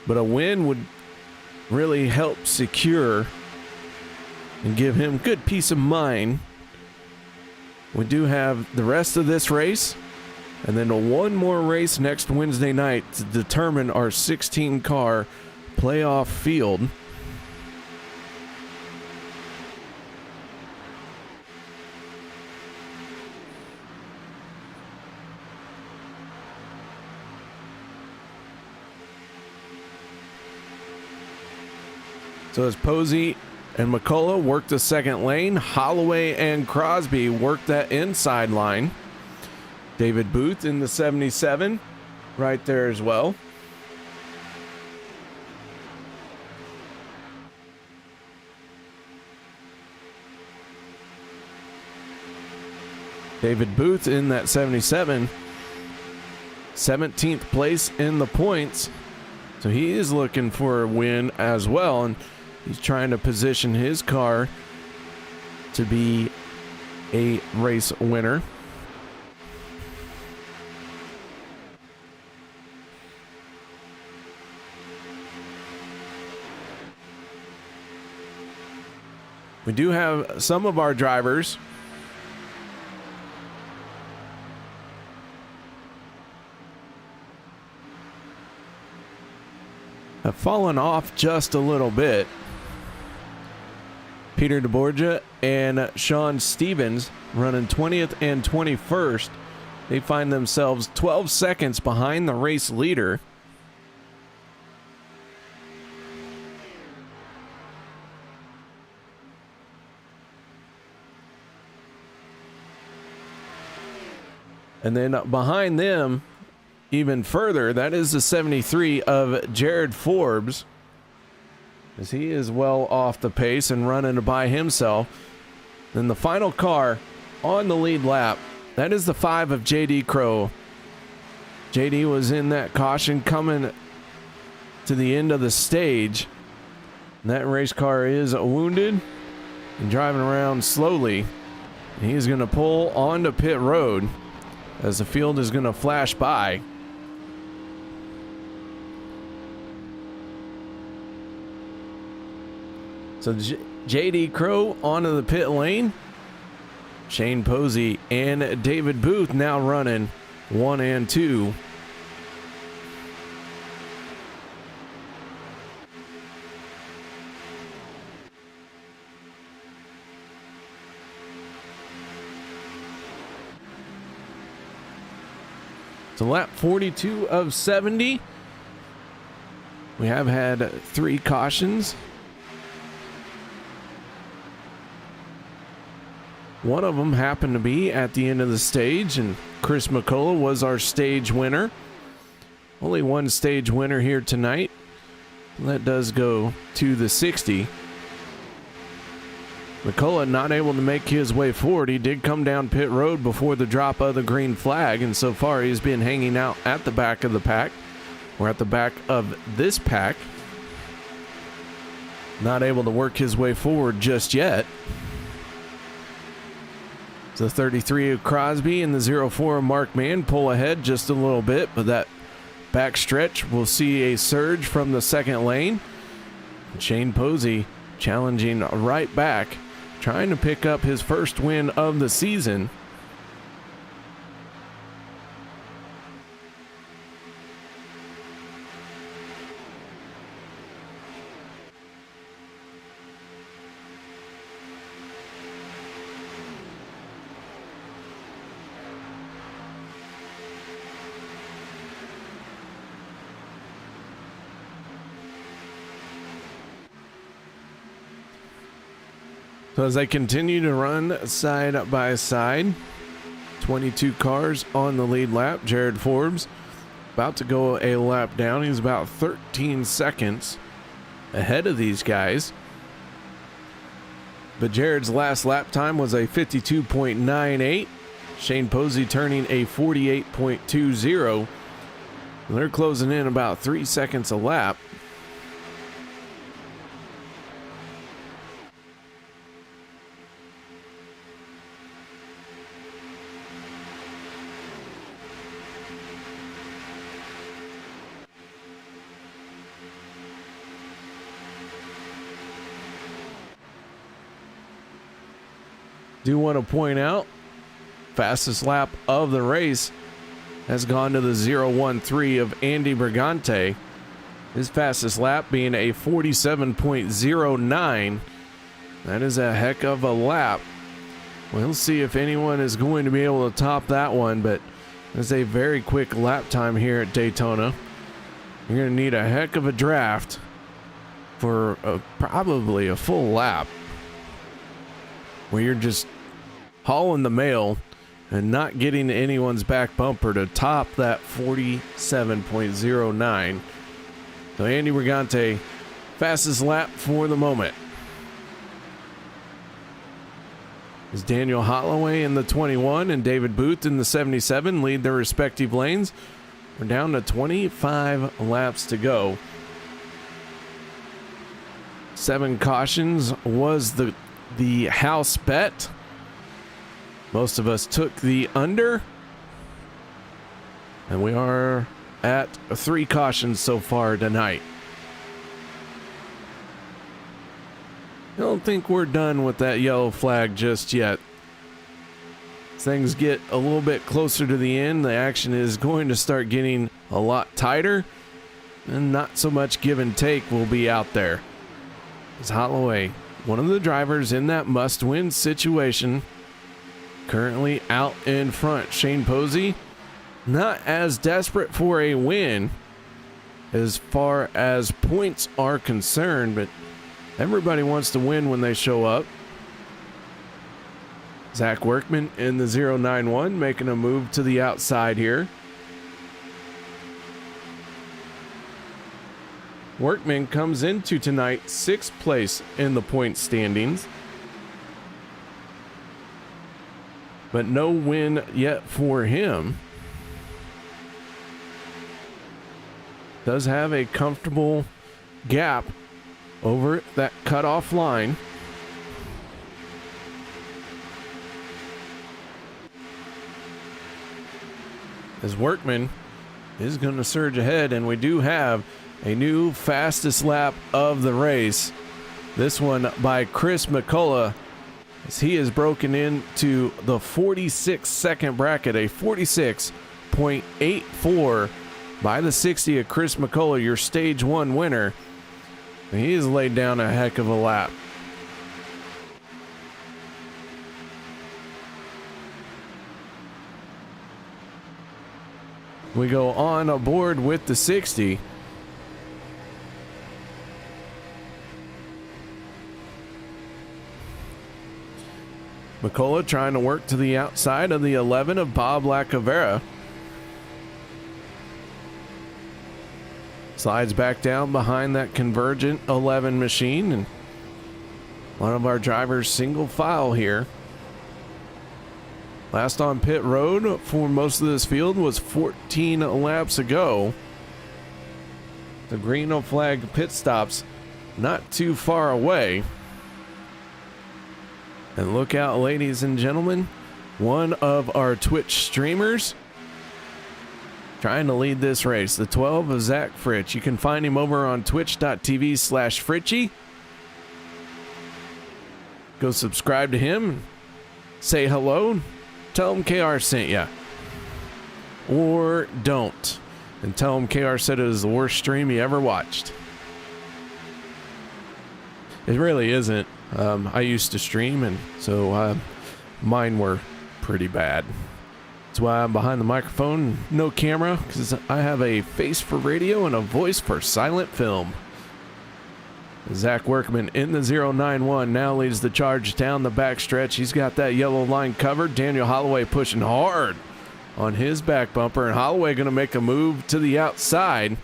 But a win would really help secure and give him good peace of mind. We do have the rest of this race and then one more race next Wednesday night to determine our 16-car playoff field. So as Posey and McCullough work the second lane, Holloway and Crosby work that inside line. David Booth in the 77 right there as well. David Booth in that 77, 17th place in the points. So he is looking for a win as well, and he's trying to position his car to be a race winner. We do have some of our drivers have fallen off just a little bit. Peter DeBorgia and Sean Stevens running 20th and 21st. They find themselves 12 seconds behind the race leader. And then behind them, even further, that is the 73 of Jared Forbes, as he is well off the pace and running by himself. Then the final car on the lead lap, that is the 5 of JD Crow. JD was in that caution coming to the end of the stage. And that race car is wounded and driving around slowly. And he's going to pull onto pit road as the field is going to flash by. So JD Crow onto the pit lane. Shane Posey and David Booth now running 1 and 2. So lap 42 of 70. We have had 3 cautions. One of them happened to be at the end of the stage, and Chris McCullough was our stage winner. Only one stage winner here tonight. That does go to the 60. McCullough not able to make his way forward. He did come down pit road before the drop of the green flag, and so far he's been hanging out at the back of the pack. We're at the back of this pack. Not able to work his way forward just yet. The 33 of Crosby and the 04 of Mark Mann pull ahead just a little bit, but that back stretch will see a surge from the second lane. Shane Posey challenging right back, trying to pick up his first win of the season. So as they continue to run side by side, 22 cars on the lead lap. Jared Forbes about to go a lap down. He's about 13 seconds ahead of these guys. But Jared's last lap time was a 52.98. Shane Posey turning a 48.20. They're closing in about 3 seconds a lap. Do want to point out, fastest lap of the race has gone to the 013 of Andy Brigante. His fastest lap being a 47.09. That is a heck of a lap. We'll see if anyone is going to be able to top that one, but it's a very quick lap time here at Daytona. You're going to need a heck of a draft for probably a full lap, where you're just hauling the mail and not getting anyone's back bumper to top that 47.09. So Andy Brigante, fastest lap for the moment. As Daniel Holloway in the 21 and David Booth in the 77 lead their respective lanes. We're down to 25 laps to go. 7 cautions was the house bet. Most of us took the under. And we are at 3 cautions so far tonight. I don't think we're done with that yellow flag just yet. As things get a little bit closer to the end, the action is going to start getting a lot tighter, and not so much give and take will be out there. As Holloway, one of the drivers in that must-win situation, currently out in front. Shane Posey, not as desperate for a win as far as points are concerned, but everybody wants to win when they show up. Zach Workman in the 091 making a move to the outside here. Workman comes into tonight 6th place in the point standings, but no win yet for him. Does have a comfortable gap over that cutoff line. As Workman is going to surge ahead, and we do have a new fastest lap of the race. This one by Chris McCullough, as he is broken into the 46-second bracket, a 46.84 by the 60 of Chris McCullough, your stage 1 winner. And he has laid down a heck of a lap. We go on aboard with the 60. McCullough trying to work to the outside of the 11 of Bob Lacavera. Slides back down behind that convergent 11 machine, and one of our drivers single file here. Last on pit road for most of this field was 14 laps ago. The green flag pit stops not too far away. And look out, ladies and gentlemen, one of our Twitch streamers trying to lead this race, the 12 of Zach Fritch. You can find him over on twitch.tv/Fritchie. Go subscribe to him, say hello, tell him KR sent you. Or don't, and tell him KR said it was the worst stream he ever watched. It really isn't. I used to stream, and so mine were pretty bad. That's why I'm behind the microphone, no camera, because I have a face for radio and a voice for silent film. Zach Workman in the 091 now leads the charge down the backstretch. He's got that yellow line covered. Daniel Holloway pushing hard on his back bumper, and Holloway going to make a move to the outside.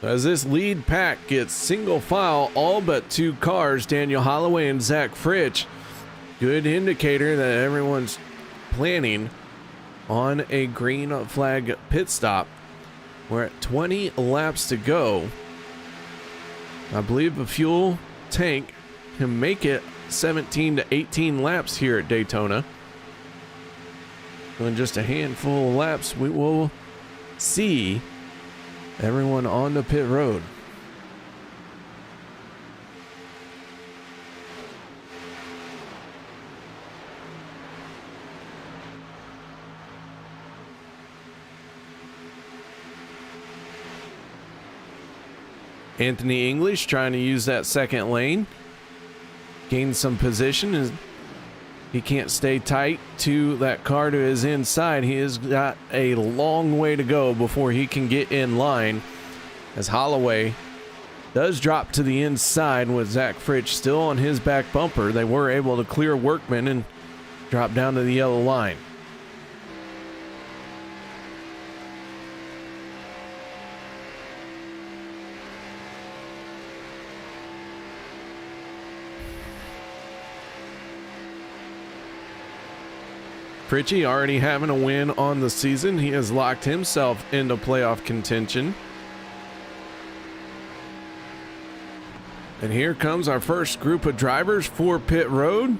As this lead pack gets single file, all but 2 cars, Daniel Holloway and Zach Fritch. Good indicator that everyone's planning on a green flag pit stop. We're at 20 laps to go. I believe the fuel tank can make it 17 to 18 laps here at Daytona. In just a handful of laps, we will see everyone on the pit road. Anthony English trying to use that second lane, gain some position, and he can't stay tight to that car to his inside. He has got a long way to go before he can get in line, as Holloway does drop to the inside with Zach Fritch still on his back bumper. They were able to clear Workman and drop down to the yellow line. Pritchie already having a win on the season. He has locked himself into playoff contention. And here comes our first group of drivers for pit road.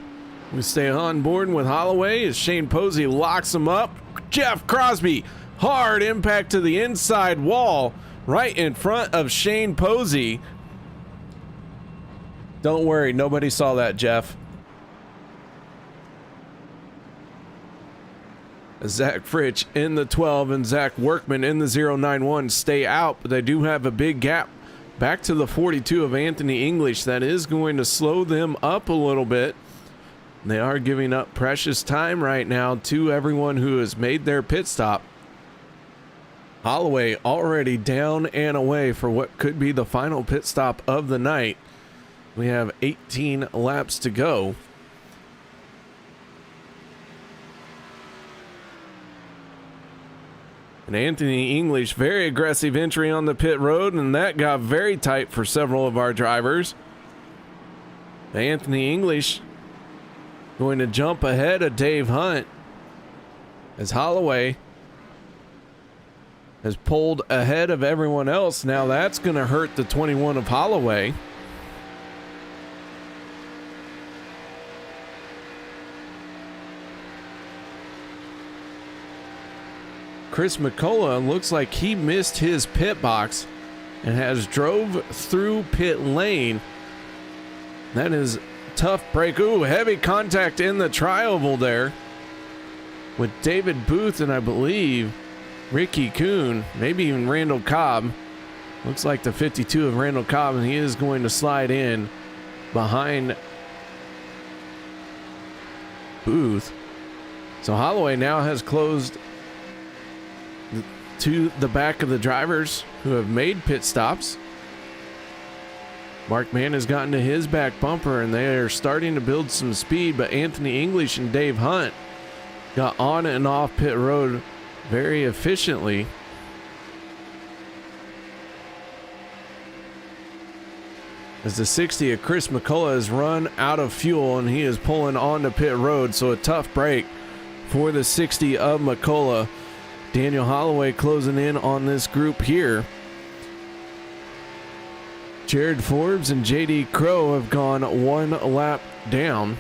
We stay on board with Holloway as Shane Posey locks him up. Jeff Crosby, hard impact to the inside wall right in front of Shane Posey. Don't worry, nobody saw that, Jeff. Zach Fritsch in the 12 and Zach Workman in the 091 stay out, but they do have a big gap back to the 42 of Anthony English. That is going to slow them up a little bit. They are giving up precious time right now to everyone who has made their pit stop. Holloway already down and away for what could be the final pit stop of the night. We have 18 laps to go. And Anthony English, very aggressive entry on the pit road, and that got very tight for several of our drivers. Anthony English going to jump ahead of Dave Hunt as Holloway has pulled ahead of everyone else. Now that's going to hurt the 21 of Holloway. Chris McCullough looks like he missed his pit box and has drove through pit lane. That is tough break. Ooh, heavy contact in the tri-oval there with David Booth and I believe Ricky Kuhn, maybe even Randall Cobb. Looks like the 52 of Randall Cobb, and he is going to slide in behind Booth. So Holloway now has closed to the back of the drivers who have made pit stops. Mark Mann has gotten to his back bumper and they are starting to build some speed, but Anthony English and Dave Hunt got on and off pit road very efficiently. As the 60 of Chris McCullough has run out of fuel and he is pulling onto pit road, so a tough break for the 60 of McCullough. Daniel Holloway closing in on this group here. Jared Forbes and JD Crow have gone one lap down.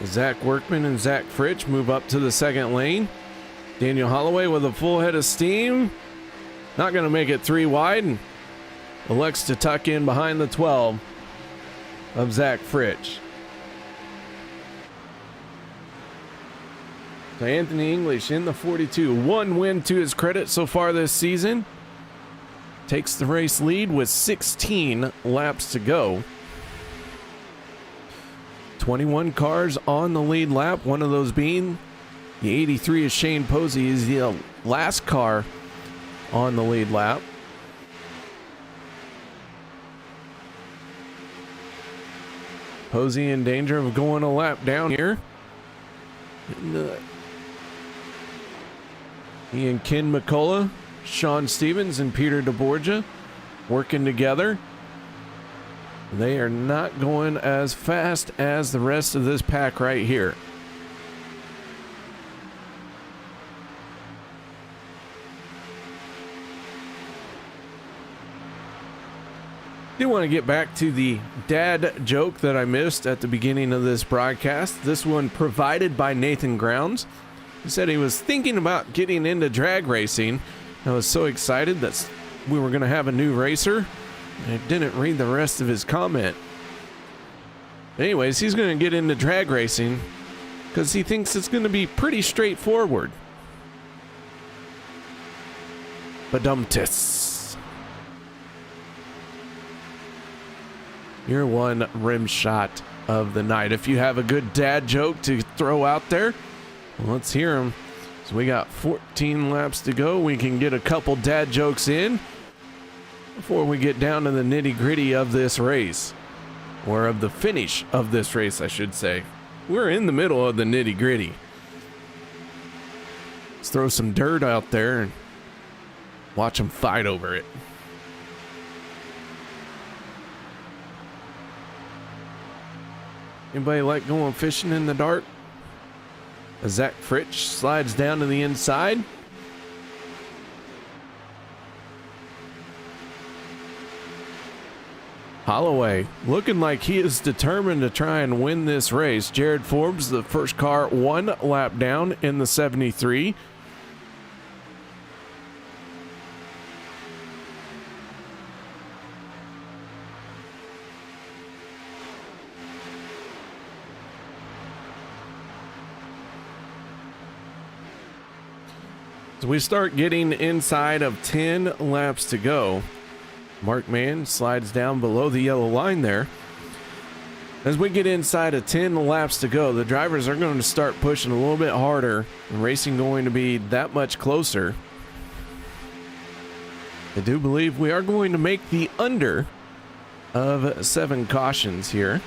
Zach Workman and Zach Fritsch move up to the second lane. Daniel Holloway with a full head of steam. Not going to make it 3 wide and elects to tuck in behind the 12 of Zach Fritsch. So Anthony English in the 42. One win to his credit so far this season. Takes the race lead with 16 laps to go. 21 cars on the lead lap. One of those being the 83 of Shane Posey is the last car on the lead lap. Posey in danger of going a lap down here. He and Ken McCullough, Sean Stevens, and Peter DeBorgia working together. They are not going as fast as the rest of this pack right here. I do want to get back to the dad joke that I missed at the beginning of this broadcast. This one provided by Nathan Grounds. He said he was thinking about getting into drag racing. I was so excited that we were going to have a new racer. I didn't read the rest of his comment. Anyways, he's going to get into drag racing because he thinks it's going to be pretty straightforward. Badumtis. Your one rim shot of the night. If you have a good dad joke to throw out there, well, let's hear them. So we got 14 laps to go. We can get a couple dad jokes in before we get down to the nitty gritty of this race, or of the finish of this race, I should say. We're in the middle of the nitty gritty. Let's throw some dirt out there and watch them fight over it. Anybody like going fishing in the dark? As Zach Fritsch slides down to the inside. Holloway looking like he is determined to try and win this race. Jared Forbes, the first car, 1 lap down in the 73. As we start getting inside of 10 laps to go, Mark Mann slides down below the yellow line there. As we get inside of 10 laps to go, the drivers are going to start pushing a little bit harder, and racing going to be that much closer. I do believe we are going to make the under of 7 cautions here.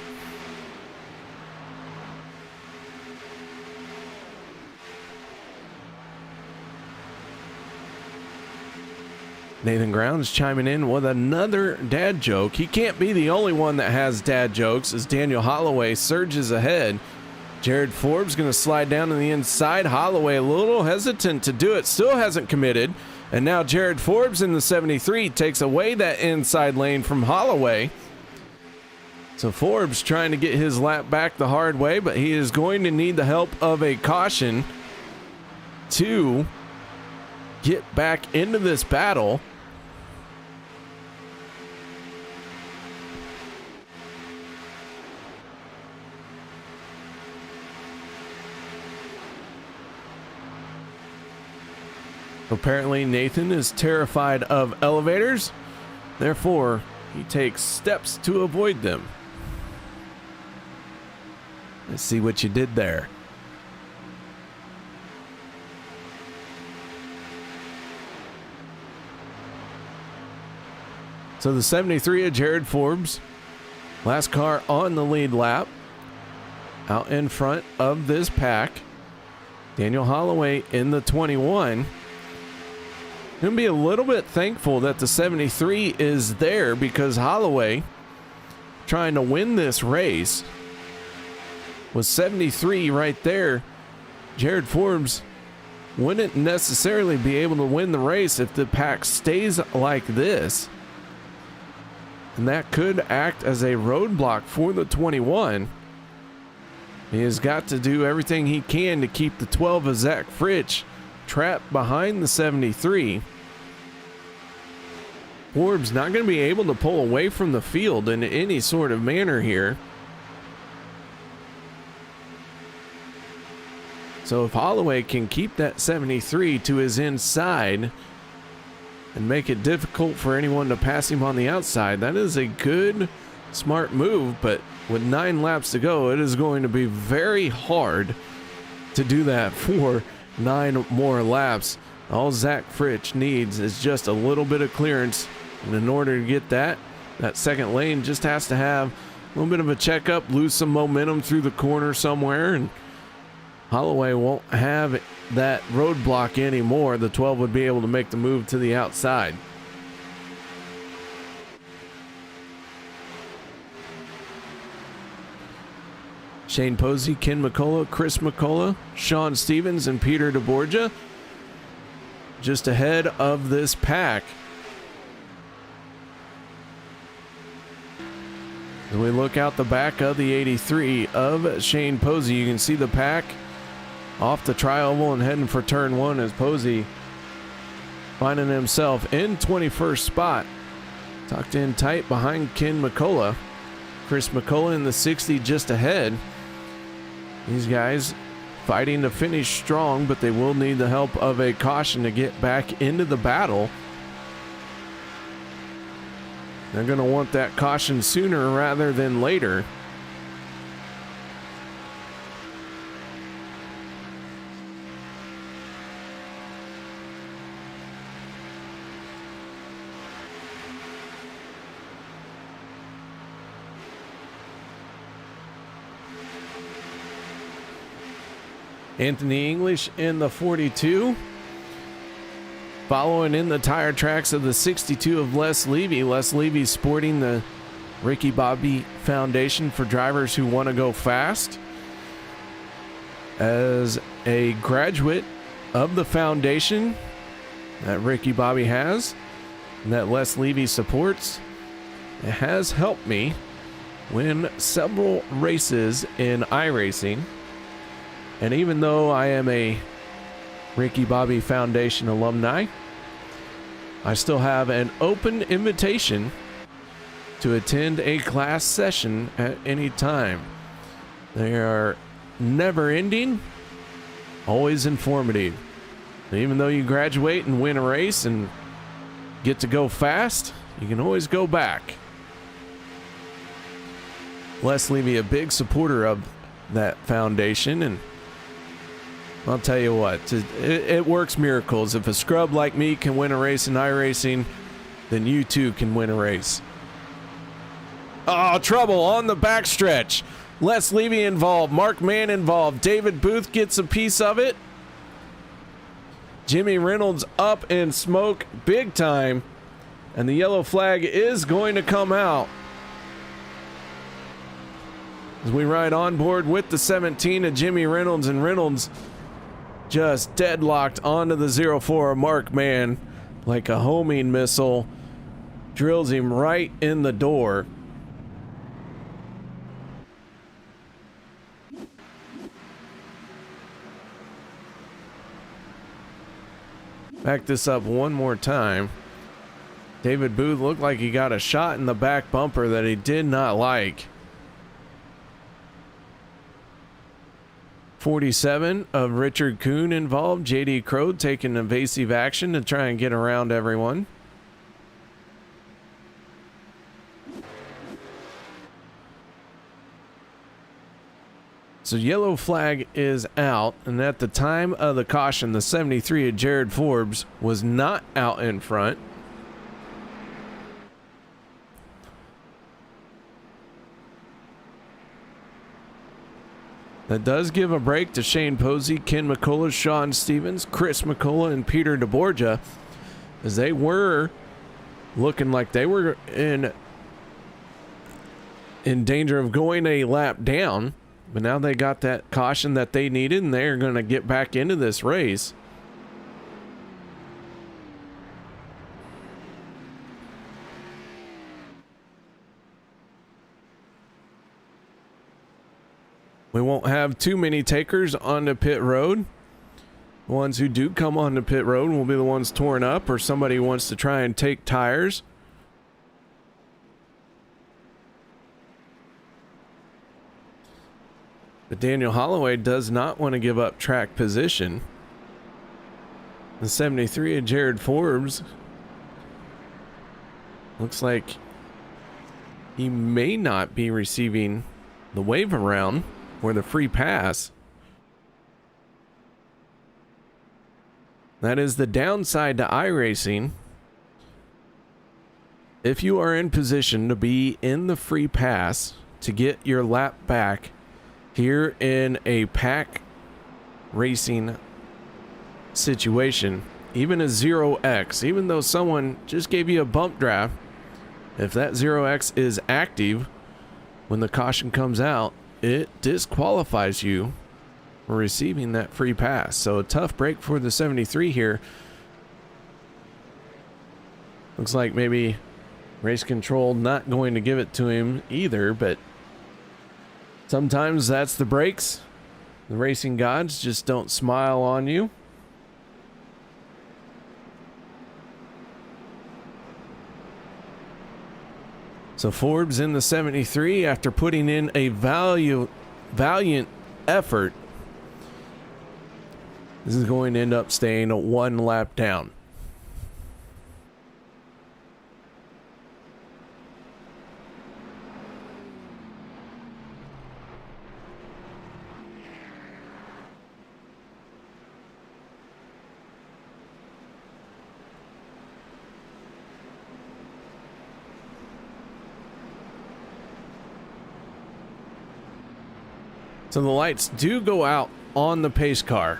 Nathan Grounds chiming in with another dad joke. He can't be the only one that has dad jokes as Daniel Holloway surges ahead. Jared Forbes going to slide down to the inside. Holloway a little hesitant to do it, still hasn't committed. And now Jared Forbes in the 73 takes away that inside lane from Holloway. So Forbes trying to get his lap back the hard way, but he is going to need the help of a caution to get back into this battle. Apparently Nathan is terrified of elevators, therefore he takes steps to avoid them. Let's see what you did there. So the 73 of Jared Forbes, last car on the lead lap, out in front of this pack. Daniel Holloway in the 21. Going to be a little bit thankful that the 73 is there, because Holloway, trying to win this race, with 73 right there, Jared Forbes wouldn't necessarily be able to win the race if the pack stays like this. And that could act as a roadblock for the 21. He has got to do everything he can to keep the 12 of Zach Fritsch trapped behind the 73. Forbes not going to be able to pull away from the field in any sort of manner here. So if Holloway can keep that 73 to his inside and make it difficult for anyone to pass him on the outside, that is a good, smart move. But with 9 laps to go, it is going to be very hard to do that for 9 more laps. All Zach Fritsch needs is just a little bit of clearance, and in order to get that second lane just has to have a little bit of a checkup, lose some momentum through the corner somewhere, and Holloway won't have that roadblock anymore. The 12 would be able to make the move to the outside. Shane Posey, Ken McCullough, Chris McCullough, Sean Stevens, and Peter DeBorgia just ahead of this pack. As we look out the back of the 83 of Shane Posey, you can see the pack off the tri-oval and heading for turn 1 as Posey finding himself in 21st spot, tucked in tight behind Ken McCullough. Chris McCullough in the 60 just ahead. These guys fighting to finish strong, but they will need the help of a caution to get back into the battle. They're going to want that caution sooner rather than later. Anthony English in the 42. Following in the tire tracks of the 62 of Les Levy. Les Levy sporting the Ricky Bobby Foundation for drivers who want to go fast. As a graduate of the foundation that Ricky Bobby has, and that Les Levy supports, it has helped me win several races in iRacing. And even though I am a Ricky Bobby Foundation alumni, I still have an open invitation to attend a class session at any time. They are never ending, always informative. And even though you graduate and win a race and get to go fast, you can always go back. Les Levy, a big supporter of that foundation, and I'll tell you what, it works miracles. If a scrub like me can win a race in iRacing, then you too can win a race. Oh, trouble on the backstretch. Les Levy involved, Mark Mann involved, David Booth gets a piece of it. Jimmy Reynolds up in smoke big time, and the yellow flag is going to come out as we ride on board with the 17 of Jimmy Reynolds, and Reynolds just deadlocked onto the 04 of Mark Mann like a homing missile, drills him right in the door. Back this up one more time. David Booth looked like he got a shot in the back bumper that he did not like. 47 of Richard Kuhn involved. JD Crow taking evasive action to try and get around everyone. So yellow flag is out, and at the time of the caution, the 73 of Jared Forbes was not out in front. That does give a break to Shane Posey, Ken McCullough, Sean Stevens, Chris McCullough, and Peter DeBorgia, as they were looking like they were in danger of going a lap down. But now they got that caution that they needed, and they're going to get back into this race. We won't have too many takers on the pit road. The ones who do come on the pit road will be the ones torn up, or somebody wants to try and take tires. But Daniel Holloway does not want to give up track position. The 73 of Jared Forbes looks like he may not be receiving the wave around or the free pass. That is the downside to iRacing. If you are in position to be in the free pass to get your lap back here in a pack racing situation, even a 0x, even though someone just gave you a bump draft, if that 0x is active when the caution comes out, it disqualifies you for receiving that free pass. So a tough break for the 73 here. Looks like maybe race control not going to give it to him either, but sometimes that's the breaks. The racing gods just don't smile on you. So Forbes in the 73 after putting in a valiant effort. This is going to end up staying one lap down. So the lights do go out on the pace car.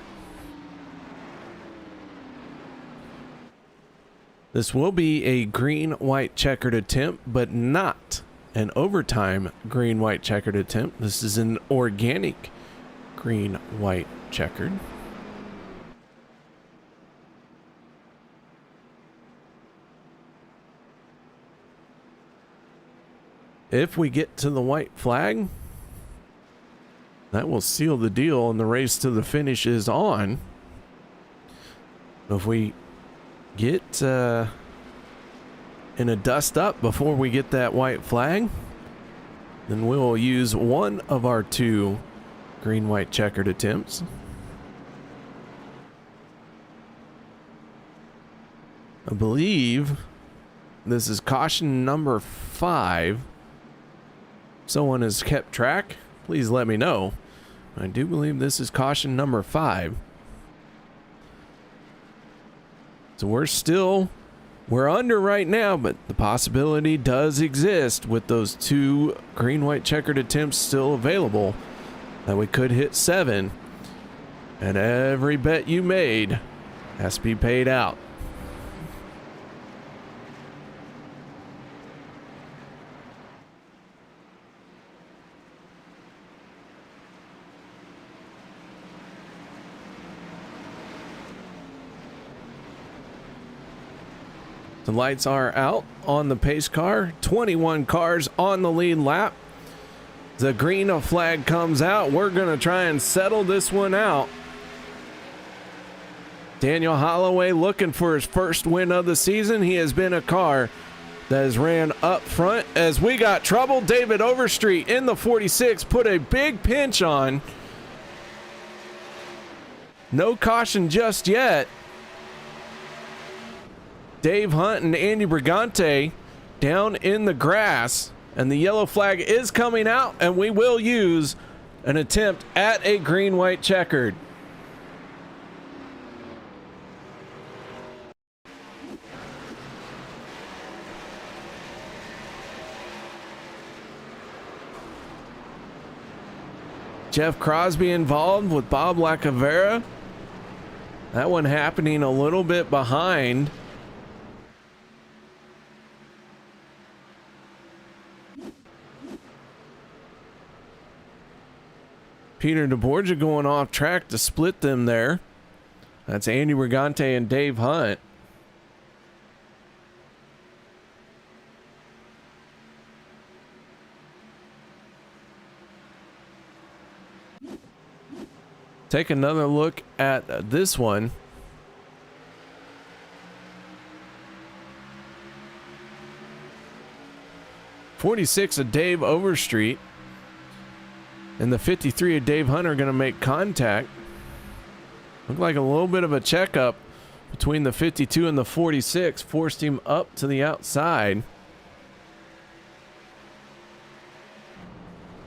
This will be a green-white checkered attempt, but not an overtime green-white checkered attempt. This is an organic green-white checkered. If we get to the white flag, that will seal the deal and the race to the finish is on. If we get in a dust up before we get that white flag, then we will use one of our two green-white checkered attempts. I believe this is caution number 5. Someone has kept track. Please let me know. I do believe this is caution number 5. So we're under right now, but the possibility does exist with those two green-white checkered attempts still available that we could hit 7, and every bet you made has to be paid out. The lights are out on the pace car. 21 cars on the lead lap. The green flag comes out. We're going to try and settle this one out. Daniel Holloway looking for his first win of the season. He has been a car that has ran up front as we got trouble. David Overstreet in the 46 put a big pinch on. No caution just yet. Dave Hunt and Andy Brigante down in the grass, and the yellow flag is coming out, and we will use an attempt at a green-white checkered. Jeff Crosby involved with Bob Lacavera. That one happening a little bit behind. Peter DeBorgia going off track to split them there. That's Andy Brigante and Dave Hunt. Take another look at this one. '46 of Dave Overstreet and the 53 of Dave Hunt are going to make contact. Looked like a little bit of a checkup between the 52 and the 46 forced him up to the outside.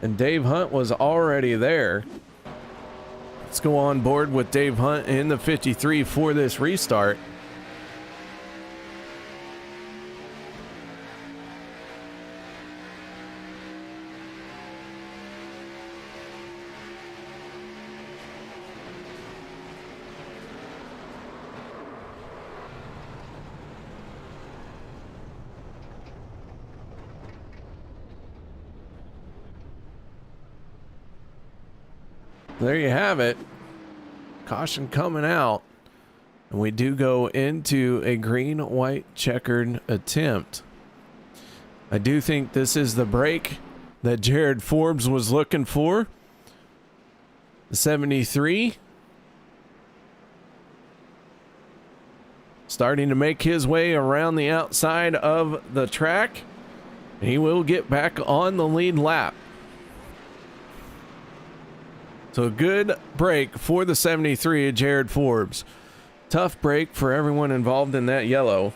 And Dave Hunt was already there. Let's go on board with Dave Hunt in the 53 for this restart. There you have it. Caution coming out. And we do go into a green-white checkered attempt. I do think this is the break that Jared Forbes was looking for. The 73. Starting to make his way around the outside of the track. He will get back on the lead lap. So a good break for the 73 of Jared Forbes. Tough break for everyone involved in that yellow.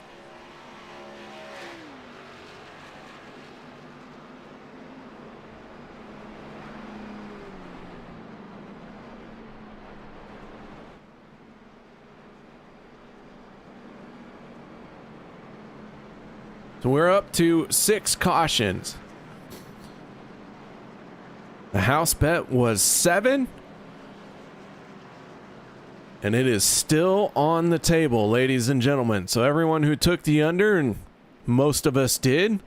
So we're up to 6 cautions. The house bet was 7. And it is still on the table, ladies and gentlemen. So everyone who took the under, and most of us did,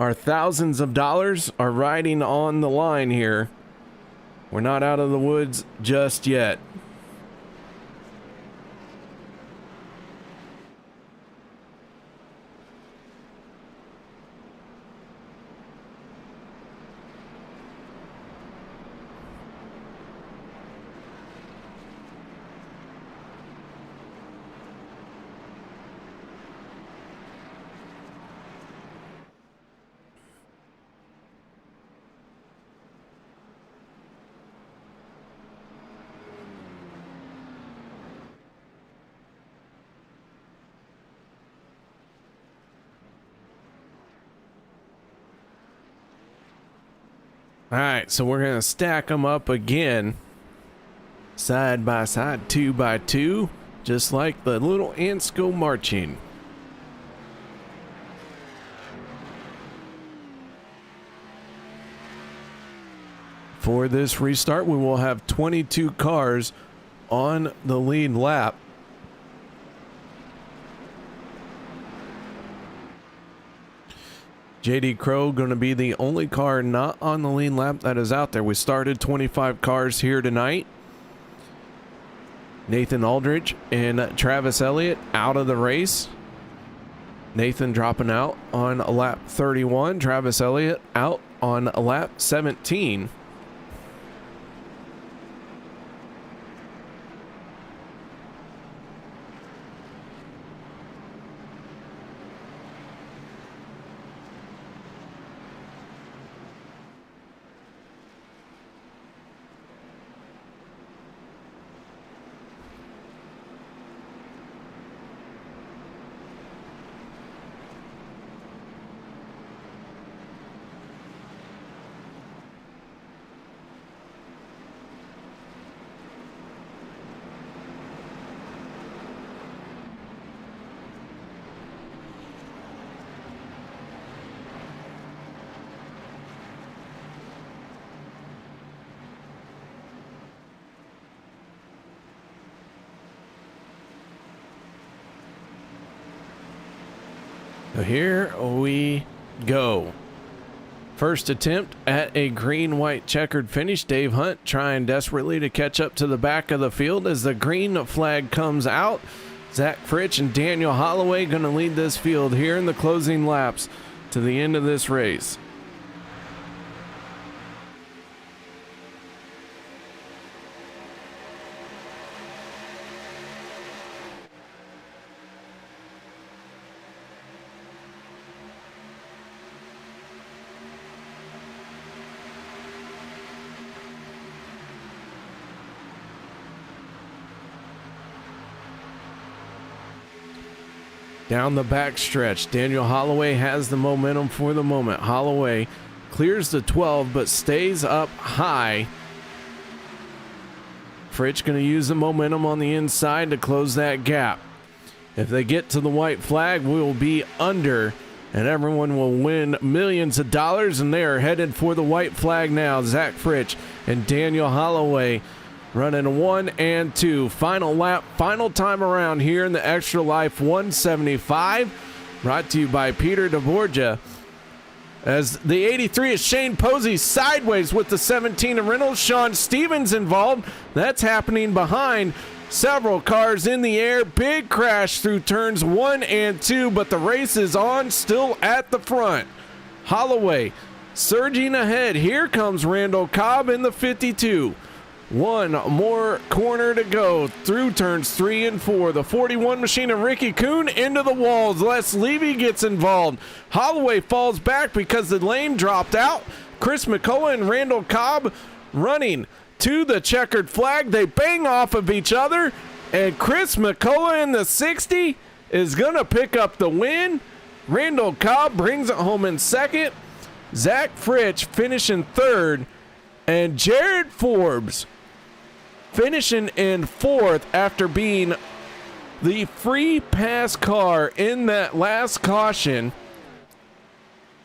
Our thousands of dollars are riding on the line here. We're not out of the woods just yet. All right, so we're gonna stack them up again, side by side, 2 by 2, just like the little ants go marching. For this restart, we will have 22 cars on the lead lap. JD Crow going to be the only car not on the lead lap that is out there. We started 25 cars here tonight. Nathan Aldridge and Travis Elliott out of the race. Nathan dropping out on lap 31. Travis Elliott out on lap 17. So here we go. First attempt at a green-white checkered finish. Dave Hunt trying desperately to catch up to the back of the field as the green flag comes out. Zach Fritsch and Daniel Holloway going to lead this field here in the closing laps to the end of this race. Down the back stretch, Daniel Holloway has the momentum for the moment. Holloway clears the 12 but stays up high. Fritsch going to use the momentum on the inside to close that gap. If they get to the white flag, we will be under and everyone will win millions of dollars, and they are headed for the white flag now. Zach Fritsch and Daniel Holloway running 1 and 2. Final lap, final time around here in the Extra Life 175. Brought to you by Peter DeBorgia. As the 83 is Shane Posey sideways with the 17 of Reynolds. Sean Stevens involved. That's happening behind several cars in the air. Big crash through turns 1 and 2, but the race is on, still at the front. Holloway surging ahead. Here comes Randall Cobb in the 52. One more corner to go through turns 3 and 4. The 41 machine of Ricky Kuhn into the walls. Les Levy gets involved. Holloway falls back because the lane dropped out. Chris McCullough and Randall Cobb running to the checkered flag. They bang off of each other, and Chris McCullough in the 60 is going to pick up the win. Randall Cobb brings it home in second. Zach Fritsch finishing third, and Jared Forbes finishing in fourth after being the free pass car in that last caution.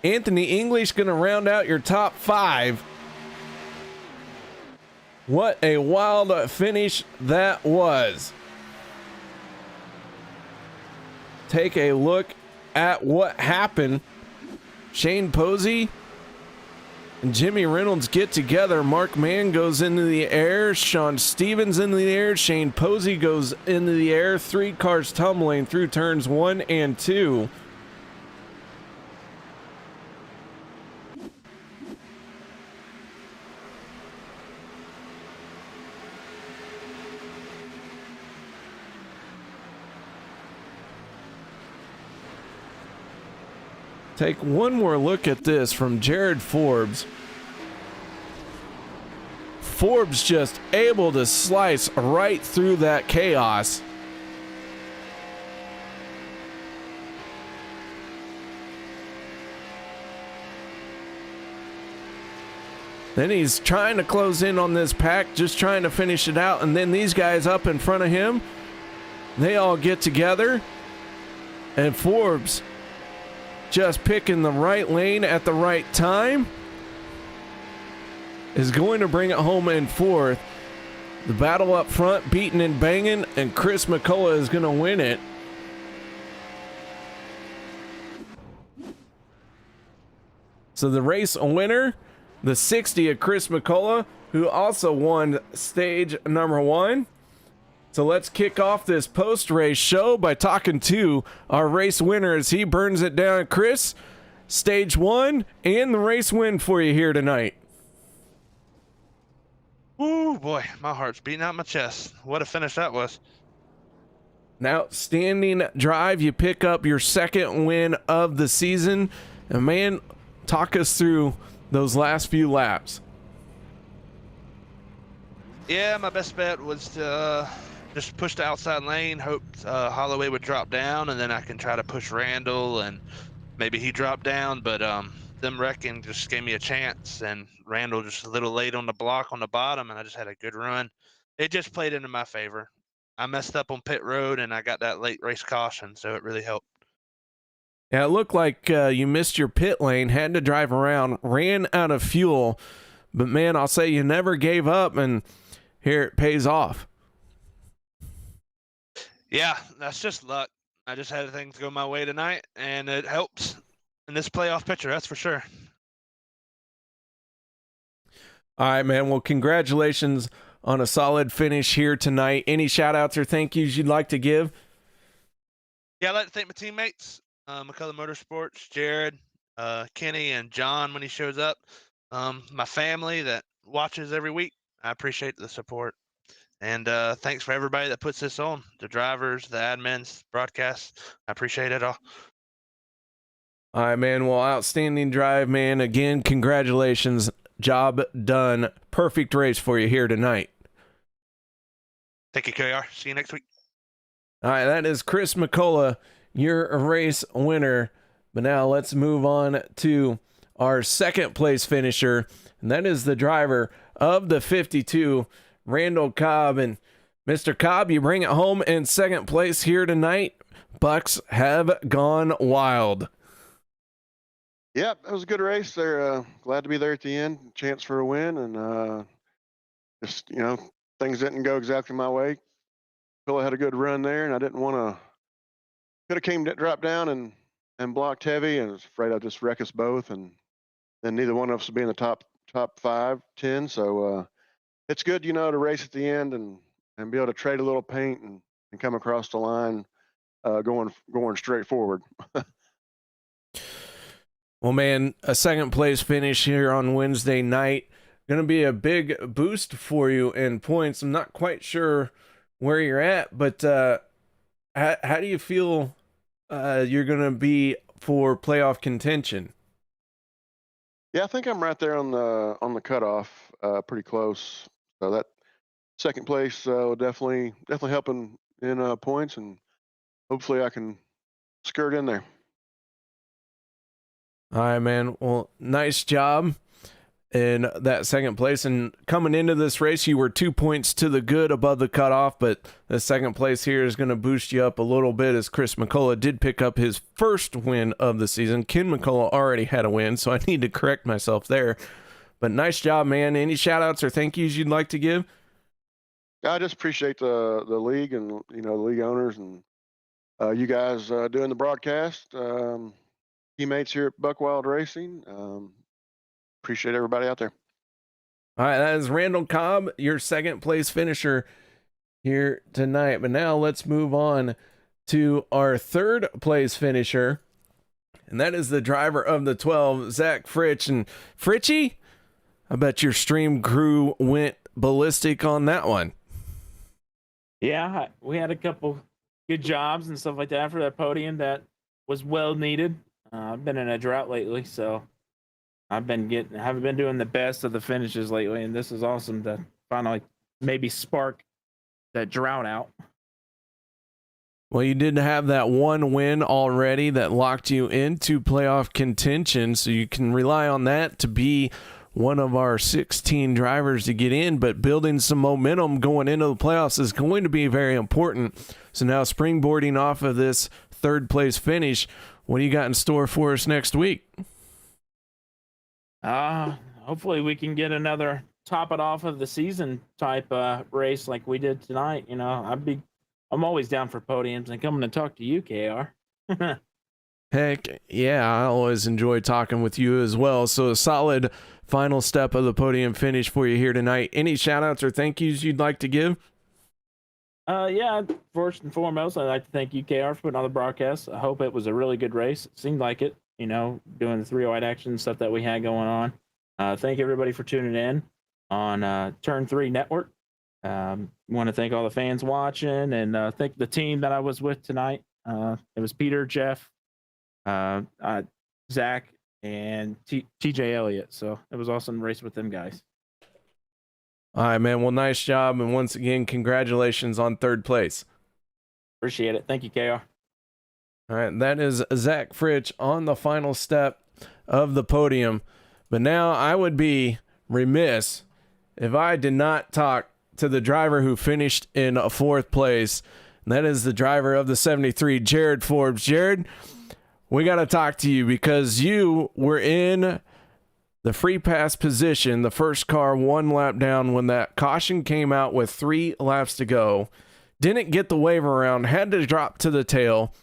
Anthony English going to round out your top 5. What a wild finish that was. Take a look at what happened. Shane Posey and Jimmy Reynolds get together. Mark Mann goes into the air. Sean Stevens into the air. Shane Posey goes into the air. 3 cars tumbling through turns 1 and 2. Take one more look at this from Jared Forbes. Forbes just able to slice right through that chaos. Then he's trying to close in on this pack, just trying to finish it out. And then these guys up in front of him, they all get together. And Forbes just picking the right lane at the right time is going to bring it home in 4th. The battle up front, beating and banging, and Chris McCullough is going to win it. So the race winner, the 60 of Chris McCullough, who also won stage number 1. So let's kick off this post-race show by talking to our race winner as he burns it down. Chris, stage 1 and the race win for you here tonight. Ooh, boy, my heart's beating out my chest. What a finish that was. An outstanding drive. You pick up your 2nd win of the season. And man, talk us through those last few laps. Yeah, my best bet was to just push the outside lane, hoped Holloway would drop down, and then I can try to push Randall, and maybe he dropped down, but them wrecking just gave me a chance, and Randall just a little late on the block on the bottom, and I just had a good run. It just played into my favor. I messed up on pit road, and I got that late race caution, so it really helped. Yeah, it looked like you missed your pit lane, had to drive around, ran out of fuel, but man, I'll say you never gave up, and here it pays off. Yeah, that's just luck. I just had things go my way tonight, and it helps in this playoff picture, that's for sure. All right, man. Well, congratulations on a solid finish here tonight. Any shout-outs or thank yous you'd like to give? Yeah, I'd like to thank my teammates, McCullough Motorsports, Jared, Kenny, and John when he shows up. My family that watches every week. I appreciate the support. And thanks for everybody that puts this on, the drivers, the admins, broadcasts. I appreciate it all. All right, man. Well, outstanding drive, man. Again, congratulations. Job done. Perfect race for you here tonight. Thank you, KR. See you next week. All right, that is Chris McCullough, your race winner. But now let's move on to our 2nd place finisher, and that is the driver of the 52, Randall Cobb. And Mr. Cobb, you bring it home in 2nd place here tonight. Bucks have gone wild. Yep, that was a good race. They're glad to be there at the end. Chance for a win, and just things didn't go exactly my way. Phil had a good run there, and I didn't want to. Could have came dropped down and blocked heavy, and I was afraid I'd just wreck us both, and then neither one of us would be in the top 5, 10. So it's good, to race at the end and be able to trade a little paint and come across the line, going straight forward. Well, man, a 2nd place finish here on Wednesday night. Going to be a big boost for you in points. I'm not quite sure where you're at, but how do you feel you're going to be for playoff contention? Yeah, I think I'm right there on the cutoff, pretty close. So that 2nd place will definitely help in points, and hopefully I can skirt in there. All right, man. Well, nice job in that 2nd place. And coming into this race, you were 2 points to the good above the cutoff, but the 2nd place here is going to boost you up a little bit as Chris McCullough did pick up his 1st win of the season. Ken McCullough already had a win, so I need to correct myself there. But nice job, man. Any shout-outs or thank yous you'd like to give? I just appreciate the league and, the league owners and you guys doing the broadcast. teammates here at Buckwild Racing. Appreciate everybody out there. All right, that is Randall Cobb, your second place finisher here tonight. But now let's move on to our third place finisher, and that is the driver of the 12, Zach Fritch. And Fritchie, I bet your stream crew went ballistic on that one. Yeah, we had a couple good jobs and stuff like that for that podium that was well needed. I've been in a drought lately, so haven't been doing the best of the finishes lately, and this is awesome to finally maybe spark that drought out. Well, you did have that one win already that locked you into playoff contention, so you can rely on that to be one of our 16 drivers to get in, but building some momentum going into the playoffs is going to be very important. So now springboarding off of this third place finish, what do you got in store for us next week? Hopefully we can get another top it off of the season type race like we did tonight. You know, I'm always down for podiums and coming to talk to you, KR. Heck yeah, I always enjoy talking with you as well. So a solid final step of the podium finish for you here tonight. Any shout outs or thank yous you'd like to give? Yeah, first and foremost, I'd like to thank you, KR, for putting on the broadcast. I hope it was a really good race. It seemed like it, you know, doing the 308 action and stuff that we had going on. Thank everybody for tuning in on Turn 3 Network. Want to thank all the fans watching and thank the team that I was with tonight. It was Peter, Jeff, Zach, and TJ Elliott. So it was awesome to race with them guys. All right, man. Well, nice job. And once again, congratulations on third place. Appreciate it. Thank you, KR. All right. That is Zach Fritch on the final step of the podium. But now I would be remiss if I did not talk to the driver who finished in fourth place. And that is the driver of the 73, Jared Forbes. Jared, we got to talk to you because you were in the free pass position, the first car 1 lap down when that caution came out with 3 laps to go. Didn't get the wave around, had to drop to the tail,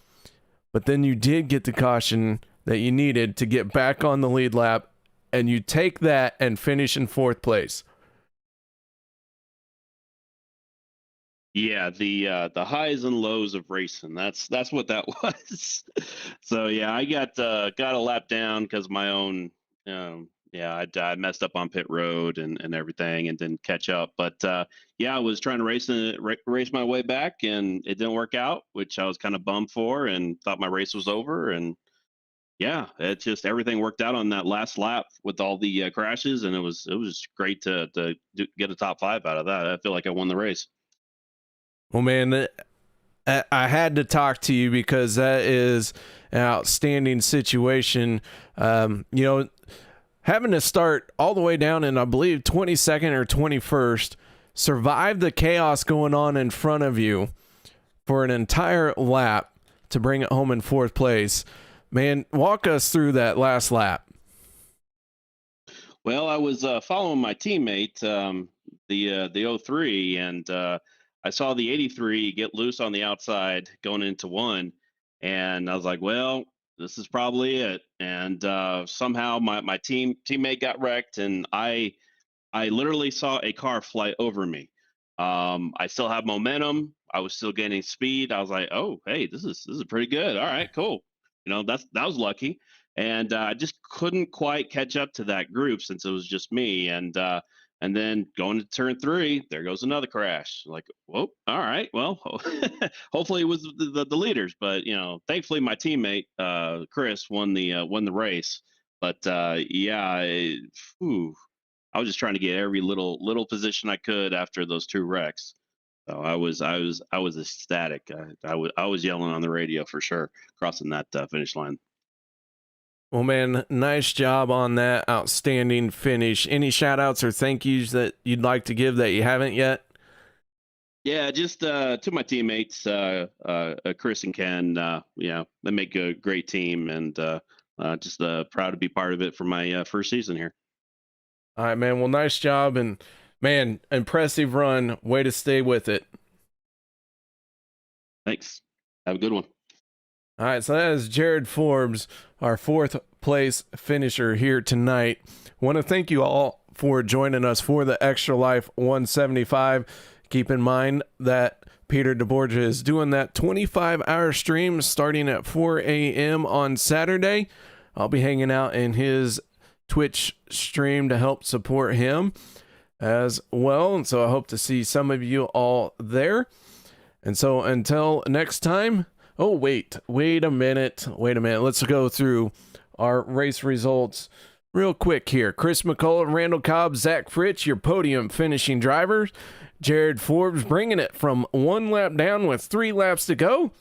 but then you did get the caution that you needed to get back on the lead lap, and you take that and finish in fourth place. Yeah, the highs and lows of racing. That's what that was. So yeah, I got a lap down because my own I messed up on pit road and everything and didn't catch up. But I was trying to race my way back and it didn't work out, which I was kind of bummed for and thought my race was over. And yeah, it just everything worked out on that last lap with all the crashes, and it was great to get a top 5 out of that. I feel like I won the race. Well, man, I had to talk to you because that is an outstanding situation. Having to start all the way down in, I believe, 22nd or 21st, survive the chaos going on in front of you for an entire lap to bring it home in fourth place. Man, walk us through that last lap. Well, I was following my teammate, the 03, and I saw the 83 get loose on the outside going into 1, and I was like, well, this is probably it. And somehow my teammate got wrecked, and I literally saw a car fly over me. I still have momentum. I was still gaining speed. I was like, oh, hey, this is pretty good. All right, cool. That was lucky. And I just couldn't quite catch up to that group since it was just me. And then going to turn 3, there goes another crash. Like, whoa, all right, well, hopefully it was the leaders, but thankfully my teammate Chris won the race. But I was just trying to get every little position I could after those 2 wrecks. So I was ecstatic. I was yelling on the radio for sure, crossing that finish line. Well, man, nice job on that outstanding finish. Any shout outs or thank yous that you'd like to give that you haven't yet? Yeah, just to my teammates, Chris and Ken. They make a great team, and just proud to be part of it for my first season here. All right, man. Well, nice job, and man, impressive run. Way to stay with it. Thanks. Have a good one. All right, so that is Jared Forbes, our 4th place finisher here tonight. Want to thank you all for joining us for the Extra Life 175. Keep in mind that Peter DeBorgia is doing that 25-hour stream starting at 4 a.m. on Saturday. I'll be hanging out in his Twitch stream to help support him as well. And so I hope to see some of you all there. And so until next time, oh, wait a minute. Let's go through our race results real quick here. Chris McCullough, Randall Cobb, Zach Fritz, your podium finishing drivers. Jared Forbes bringing it from 1 lap down with 3 laps to go,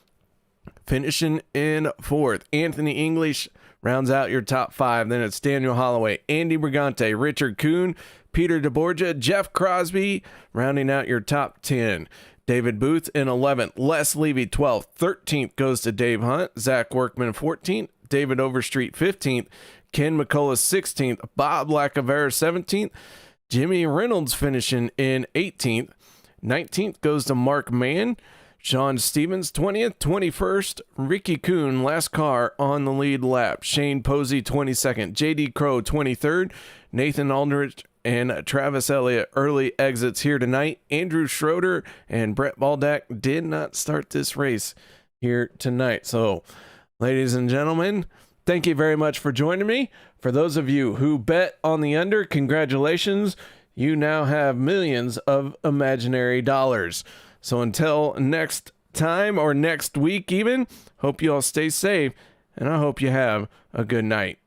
finishing in 4th. Anthony English rounds out your top 5. Then it's Daniel Holloway, Andy Brigante, Richard Kuhn, Peter DeBorgia, Jeff Crosby rounding out your top 10. David Booth in 11th, Les Levy 12th, 13th goes to Dave Hunt, Zach Workman 14th, David Overstreet 15th, Ken McCullough 16th, Bob Lacavera 17th, Jimmy Reynolds finishing in 18th, 19th goes to Mark Mann, Sean Stevens 20th, 21st, Ricky Kuhn last car on the lead lap, Shane Posey 22nd, JD Crow 23rd, Nathan Aldrich and Travis Elliott early exits here tonight. Andrew Schroeder and Brett Baldack did not start this race here tonight. So, ladies and gentlemen, thank you very much for joining me. For those of you who bet on the under, congratulations. You now have millions of imaginary dollars. So until next time or next week even, hope you all stay safe, and I hope you have a good night.